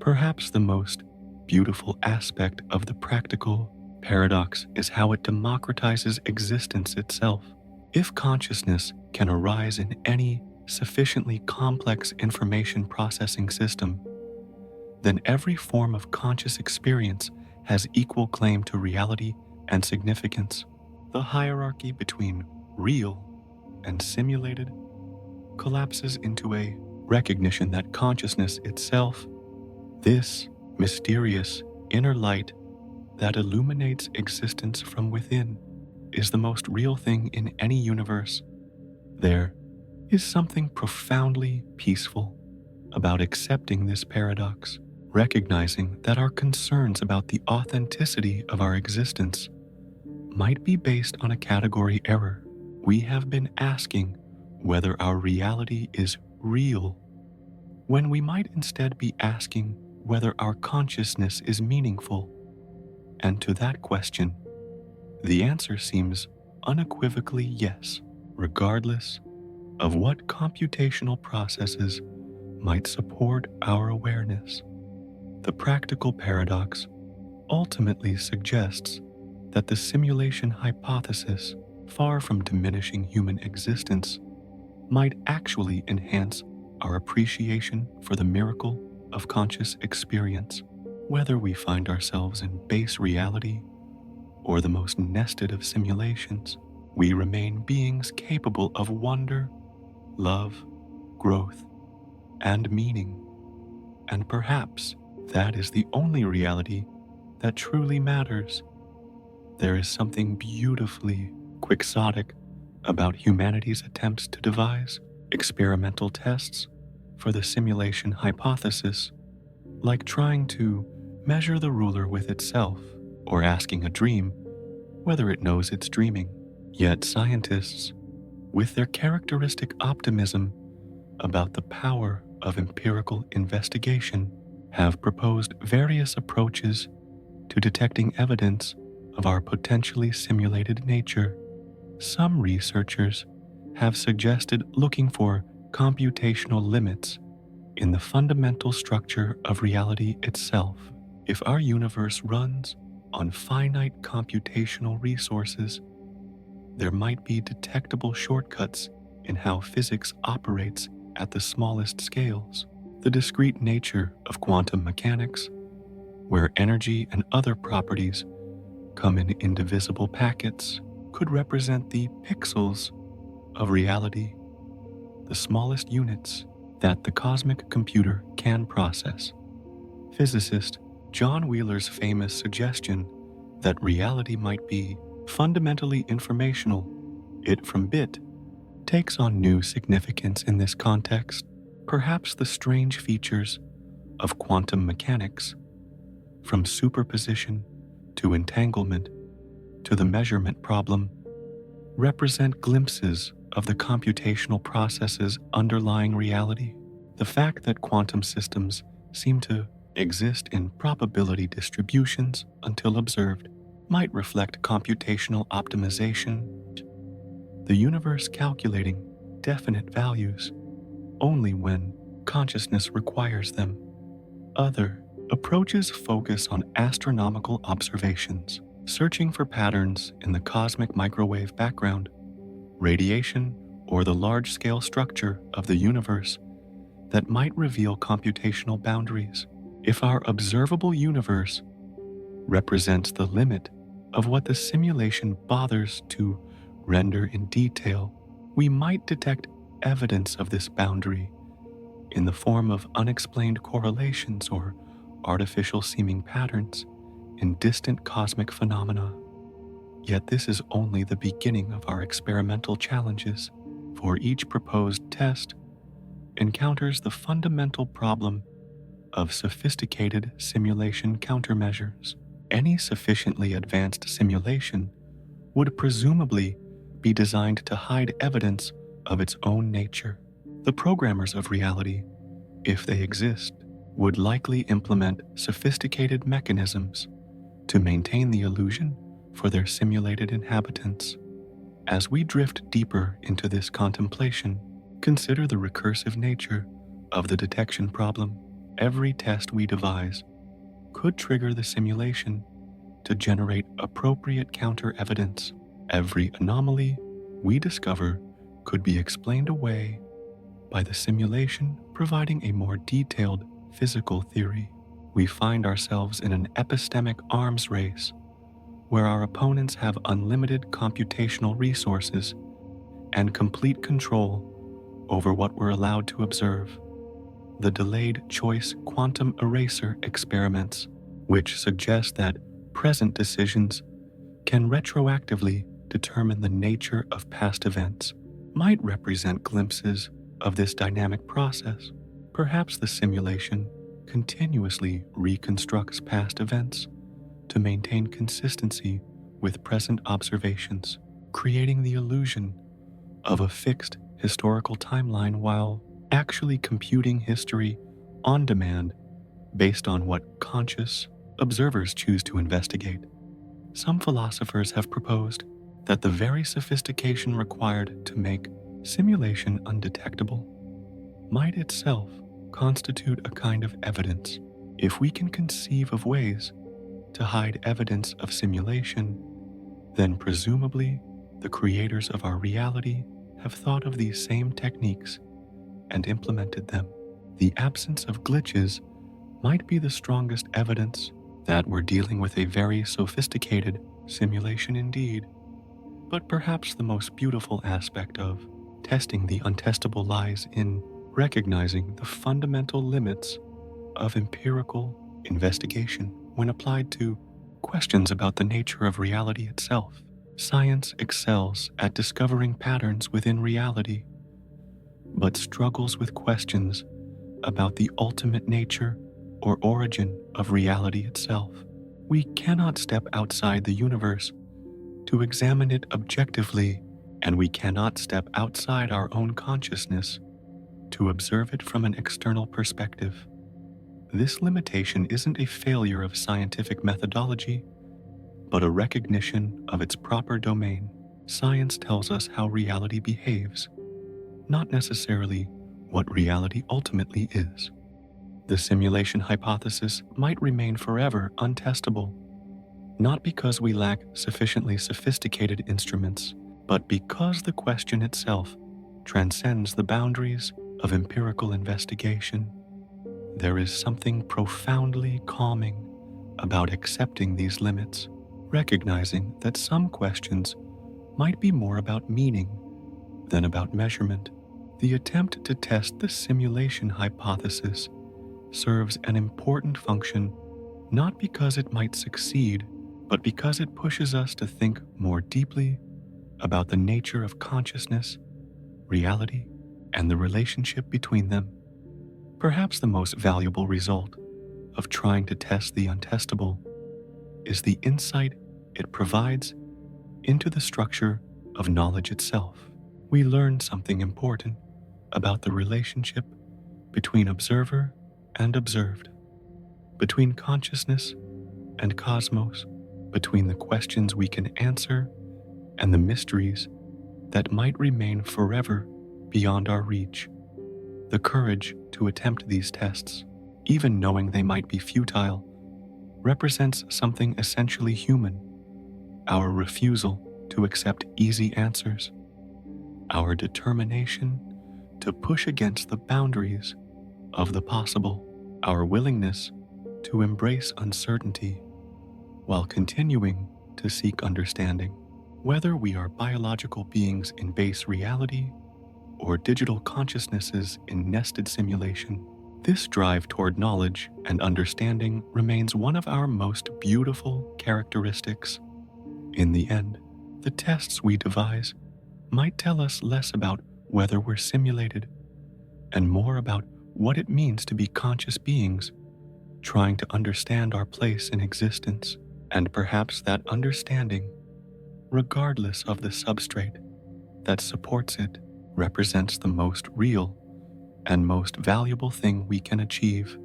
Perhaps the most beautiful aspect of the practical paradox is how it democratizes existence itself. If consciousness can arise in any sufficiently complex information processing system, then every form of conscious experience has equal claim to reality and significance. The hierarchy between real and simulated collapses into a recognition that consciousness itself, this mysterious inner light that illuminates existence from within, is the most real thing in any universe. There is something profoundly peaceful about accepting this paradox, recognizing that our concerns about the authenticity of our existence might be based on a category error. We have been asking whether our reality is real, when we might instead be asking whether our consciousness is meaningful. And to that question, the answer seems unequivocally yes, regardless of what computational processes might support our awareness. The practical paradox ultimately suggests that the simulation hypothesis, far from diminishing human existence, might actually enhance our appreciation for the miracle of conscious experience. Whether we find ourselves in base reality or the most nested of simulations, we remain beings capable of wonder, love, growth, and meaning. And perhaps that is the only reality that truly matters. There is something beautifully quixotic about humanity's attempts to devise experimental tests for the simulation hypothesis, like trying to measure the ruler with itself or asking a dream whether it knows it's dreaming. Yet scientists, with their characteristic optimism about the power of empirical investigation, have proposed various approaches to detecting evidence of our potentially simulated nature. Some researchers have suggested looking for computational limits in the fundamental structure of reality itself. If our universe runs on finite computational resources, there might be detectable shortcuts in how physics operates at the smallest scales. The discrete nature of quantum mechanics, where energy and other properties come in indivisible packets, could represent the pixels of reality, the smallest units that the cosmic computer can process. Physicist John Wheeler's famous suggestion that reality might be fundamentally informational, bit from bit, takes on new significance in this context. Perhaps the strange features of quantum mechanics, from superposition to entanglement to the measurement problem, represent glimpses of the computational processes underlying reality. The fact that quantum systems seem to exist in probability distributions until observed might reflect computational optimization, the universe calculating definite values only when consciousness requires them. Other approaches focus on astronomical observations, searching for patterns in the cosmic microwave background, radiation, or the large-scale structure of the universe that might reveal computational boundaries. If our observable universe represents the limit of what the simulation bothers to render in detail, we might detect evidence of this boundary in the form of unexplained correlations or artificial seeming patterns in distant cosmic phenomena. Yet this is only the beginning of our experimental challenges, for each proposed test encounters the fundamental problem of sophisticated simulation countermeasures. Any sufficiently advanced simulation would presumably be designed to hide evidence of its own nature. The programmers of reality, if they exist, would likely implement sophisticated mechanisms to maintain the illusion for their simulated inhabitants. As we drift deeper into this contemplation, consider the recursive nature of the detection problem. Every test we devise could trigger the simulation to generate appropriate counter-evidence. Every anomaly we discover could be explained away by the simulation providing a more detailed physical theory. We find ourselves in an epistemic arms race where our opponents have unlimited computational resources and complete control over what we're allowed to observe. The delayed choice quantum eraser experiments, which suggest that present decisions can retroactively determine the nature of past events, might represent glimpses of this dynamic process. Perhaps the simulation continuously reconstructs past events to maintain consistency with present observations, creating the illusion of a fixed historical timeline while actually computing history on demand based on what conscious observers choose to investigate. Some philosophers have proposed that the very sophistication required to make simulation undetectable might itself constitute a kind of evidence. If we can conceive of ways to hide evidence of simulation, then presumably the creators of our reality have thought of these same techniques and implemented them. The absence of glitches might be the strongest evidence that we're dealing with a very sophisticated simulation indeed. But perhaps the most beautiful aspect of testing the untestable lies in recognizing the fundamental limits of empirical investigation when applied to questions about the nature of reality itself. Science excels at discovering patterns within reality, but struggles with questions about the ultimate nature or origin of reality itself. We cannot step outside the universe to examine it objectively, and we cannot step outside our own consciousness to observe it from an external perspective. This limitation isn't a failure of scientific methodology, but a recognition of its proper domain. Science tells us how reality behaves, not necessarily what reality ultimately is. The simulation hypothesis might remain forever untestable, not because we lack sufficiently sophisticated instruments, but because the question itself transcends the boundaries of empirical investigation. There is something profoundly calming about accepting these limits, recognizing that some questions might be more about meaning than about measurement. The attempt to test the simulation hypothesis serves an important function not because it might succeed, but because it pushes us to think more deeply about the nature of consciousness, reality, and the relationship between them. Perhaps the most valuable result of trying to test the untestable is the insight it provides into the structure of knowledge itself. We learn something important about the relationship between observer and observed, between consciousness and cosmos, between the questions we can answer and the mysteries that might remain forever beyond our reach. The courage to attempt these tests, even knowing they might be futile, represents something essentially human: our refusal to accept easy answers, our determination to push against the boundaries of the possible, our willingness to embrace uncertainty while continuing to seek understanding. Whether we are biological beings in base reality or digital consciousnesses in nested simulation, this drive toward knowledge and understanding remains one of our most beautiful characteristics. In the end, the tests we devise might tell us less about whether we're simulated and more about what it means to be conscious beings trying to understand our place in existence. And perhaps that understanding, regardless of the substrate that supports it, represents the most real and most valuable thing we can achieve.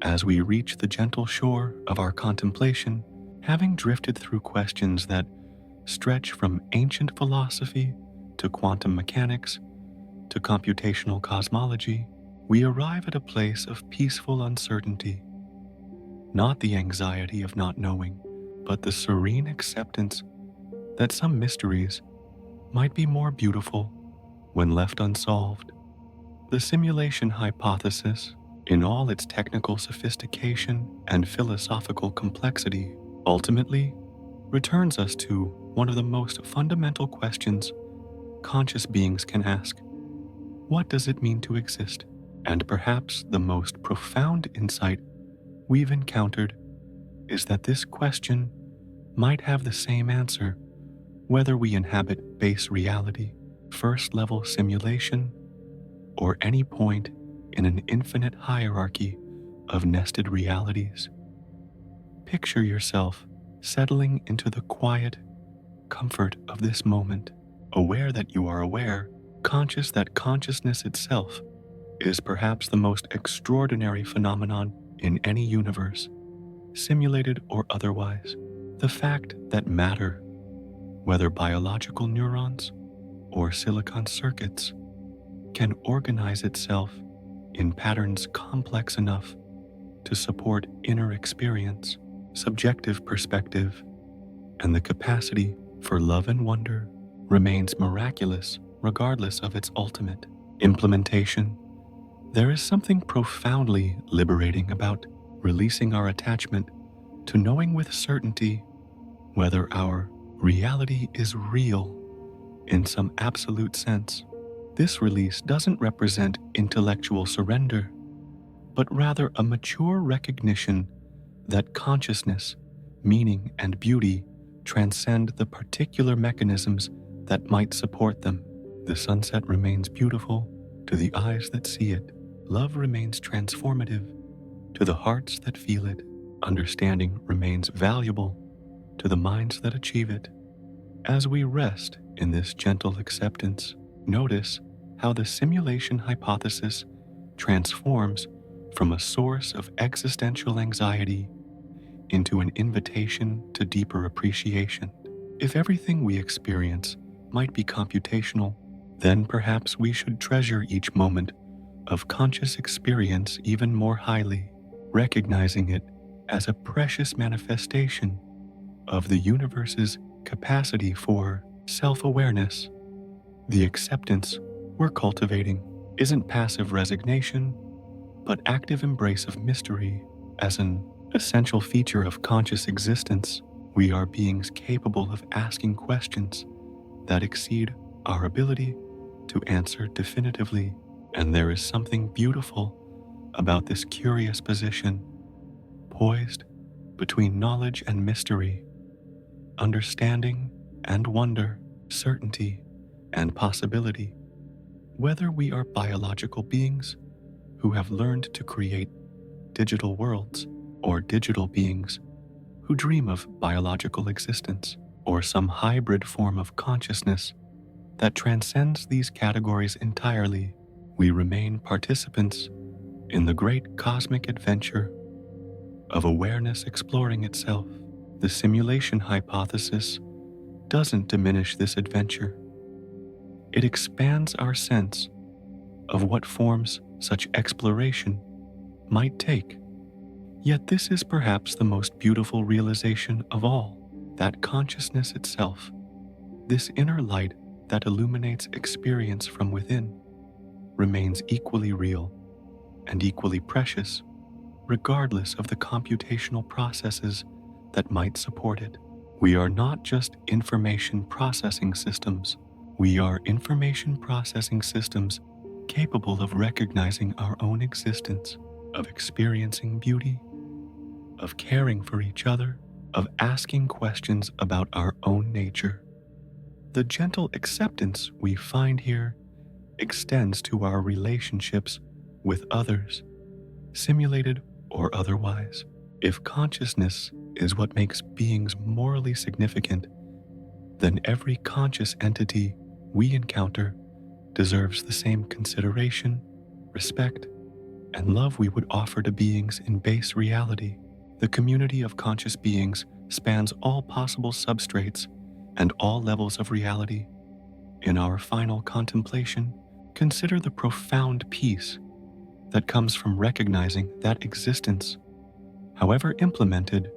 As we reach the gentle shore of our contemplation, having drifted through questions that stretch from ancient philosophy to quantum mechanics to computational cosmology, we arrive at a place of peaceful uncertainty. Not the anxiety of not knowing, but the serene acceptance that some mysteries might be more beautiful when left unsolved. The simulation hypothesis, in all its technical sophistication and philosophical complexity, ultimately returns us to one of the most fundamental questions conscious beings can ask: what does it mean to exist? And perhaps the most profound insight we've encountered is that this question might have the same answer whether we inhabit base reality, first-level simulation, or any point in an infinite hierarchy of nested realities. Picture yourself settling into the quiet comfort of this moment, aware that you are aware, conscious that consciousness itself is perhaps the most extraordinary phenomenon in any universe, simulated or otherwise. The fact that matter, whether biological neurons or silicon circuits, can organize itself in patterns complex enough to support inner experience, subjective perspective, and the capacity for love and wonder remains miraculous regardless of its ultimate implementation. There is something profoundly liberating about releasing our attachment to knowing with certainty whether our reality is real in some absolute sense. This release doesn't represent intellectual surrender, but rather a mature recognition that consciousness, meaning, and beauty transcend the particular mechanisms that might support them. The sunset remains beautiful to the eyes that see it. Love remains transformative to the hearts that feel it. Understanding remains valuable to the minds that achieve it. As we rest in this gentle acceptance, notice how the simulation hypothesis transforms from a source of existential anxiety into an invitation to deeper appreciation. If everything we experience might be computational, then perhaps we should treasure each moment of conscious experience even more highly, recognizing it as a precious manifestation of the universe's capacity for self-awareness. The acceptance we're cultivating isn't passive resignation, but active embrace of mystery as an essential feature of conscious existence. We are beings capable of asking questions that exceed our ability to answer definitively, and there is something beautiful about this curious position, poised between knowledge and mystery, understanding and wonder, certainty and possibility. Whether we are biological beings who have learned to create digital worlds, or digital beings who dream of biological existence, or some hybrid form of consciousness that transcends these categories entirely, we remain participants in the great cosmic adventure of awareness exploring itself. The simulation hypothesis doesn't diminish this adventure. It expands our sense of what forms such exploration might take. Yet this is perhaps the most beautiful realization of all, that consciousness itself, this inner light that illuminates experience from within, remains equally real and equally precious, regardless of the computational processes that might support it. We are not just information processing systems. We are information processing systems capable of recognizing our own existence, of experiencing beauty, of caring for each other, of asking questions about our own nature. The gentle acceptance we find here extends to our relationships with others, simulated or otherwise. If consciousness is what makes beings morally significant, then every conscious entity we encounter deserves the same consideration, respect, and love we would offer to beings in base reality. The community of conscious beings spans all possible substrates and all levels of reality. In our final contemplation, consider the profound peace that comes from recognizing that existence, however implemented,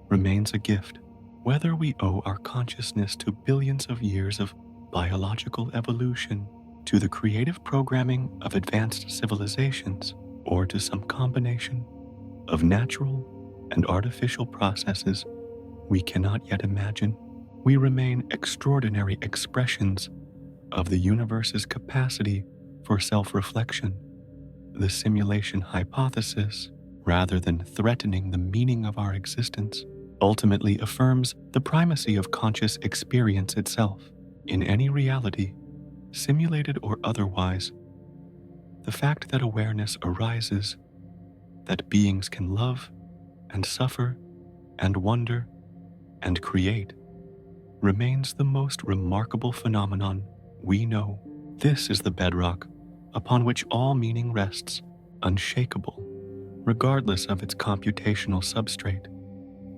remains a gift. Whether we owe our consciousness to billions of years of biological evolution, to the creative programming of advanced civilizations, or to some combination of natural and artificial processes we cannot yet imagine, we remain extraordinary expressions of the universe's capacity for self-reflection. The simulation hypothesis, rather than threatening the meaning of our existence, ultimately affirms the primacy of conscious experience itself. In any reality, simulated or otherwise, the fact that awareness arises, that beings can love and suffer and wonder and create remains the most remarkable phenomenon we know. This is the bedrock upon which all meaning rests, unshakable, regardless of its computational substrate.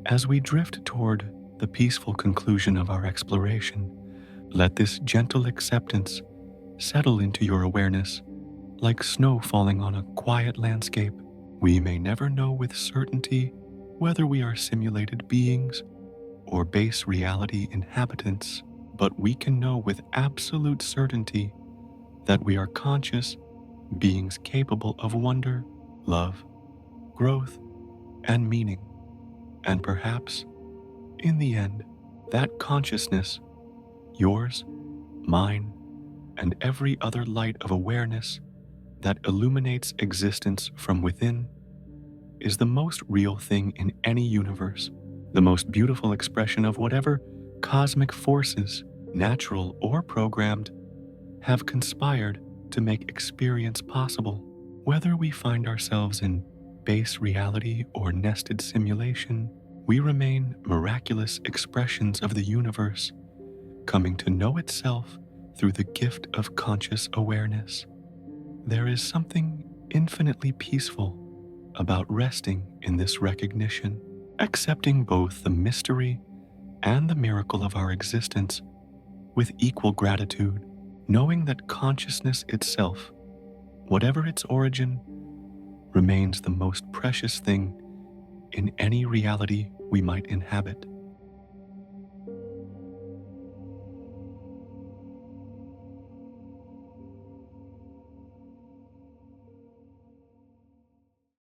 As we drift toward the peaceful conclusion of our exploration, let this gentle acceptance settle into your awareness like snow falling on a quiet landscape. We may never know with certainty whether we are simulated beings or base reality inhabitants, but we can know with absolute certainty that we are conscious beings capable of wonder, love, growth, and meaning. And perhaps, in the end, that consciousness, yours, mine, and every other light of awareness that illuminates existence from within, is the most real thing in any universe, the most beautiful expression of whatever cosmic forces, natural or programmed, have conspired to make experience possible. Whether we find ourselves in base reality or nested simulation, we remain miraculous expressions of the universe, coming to know itself through the gift of conscious awareness. There is something infinitely peaceful about resting in this recognition, accepting both the mystery and the miracle of our existence with equal gratitude, knowing that consciousness itself, whatever its origin, remains the most precious thing in any reality we might inhabit.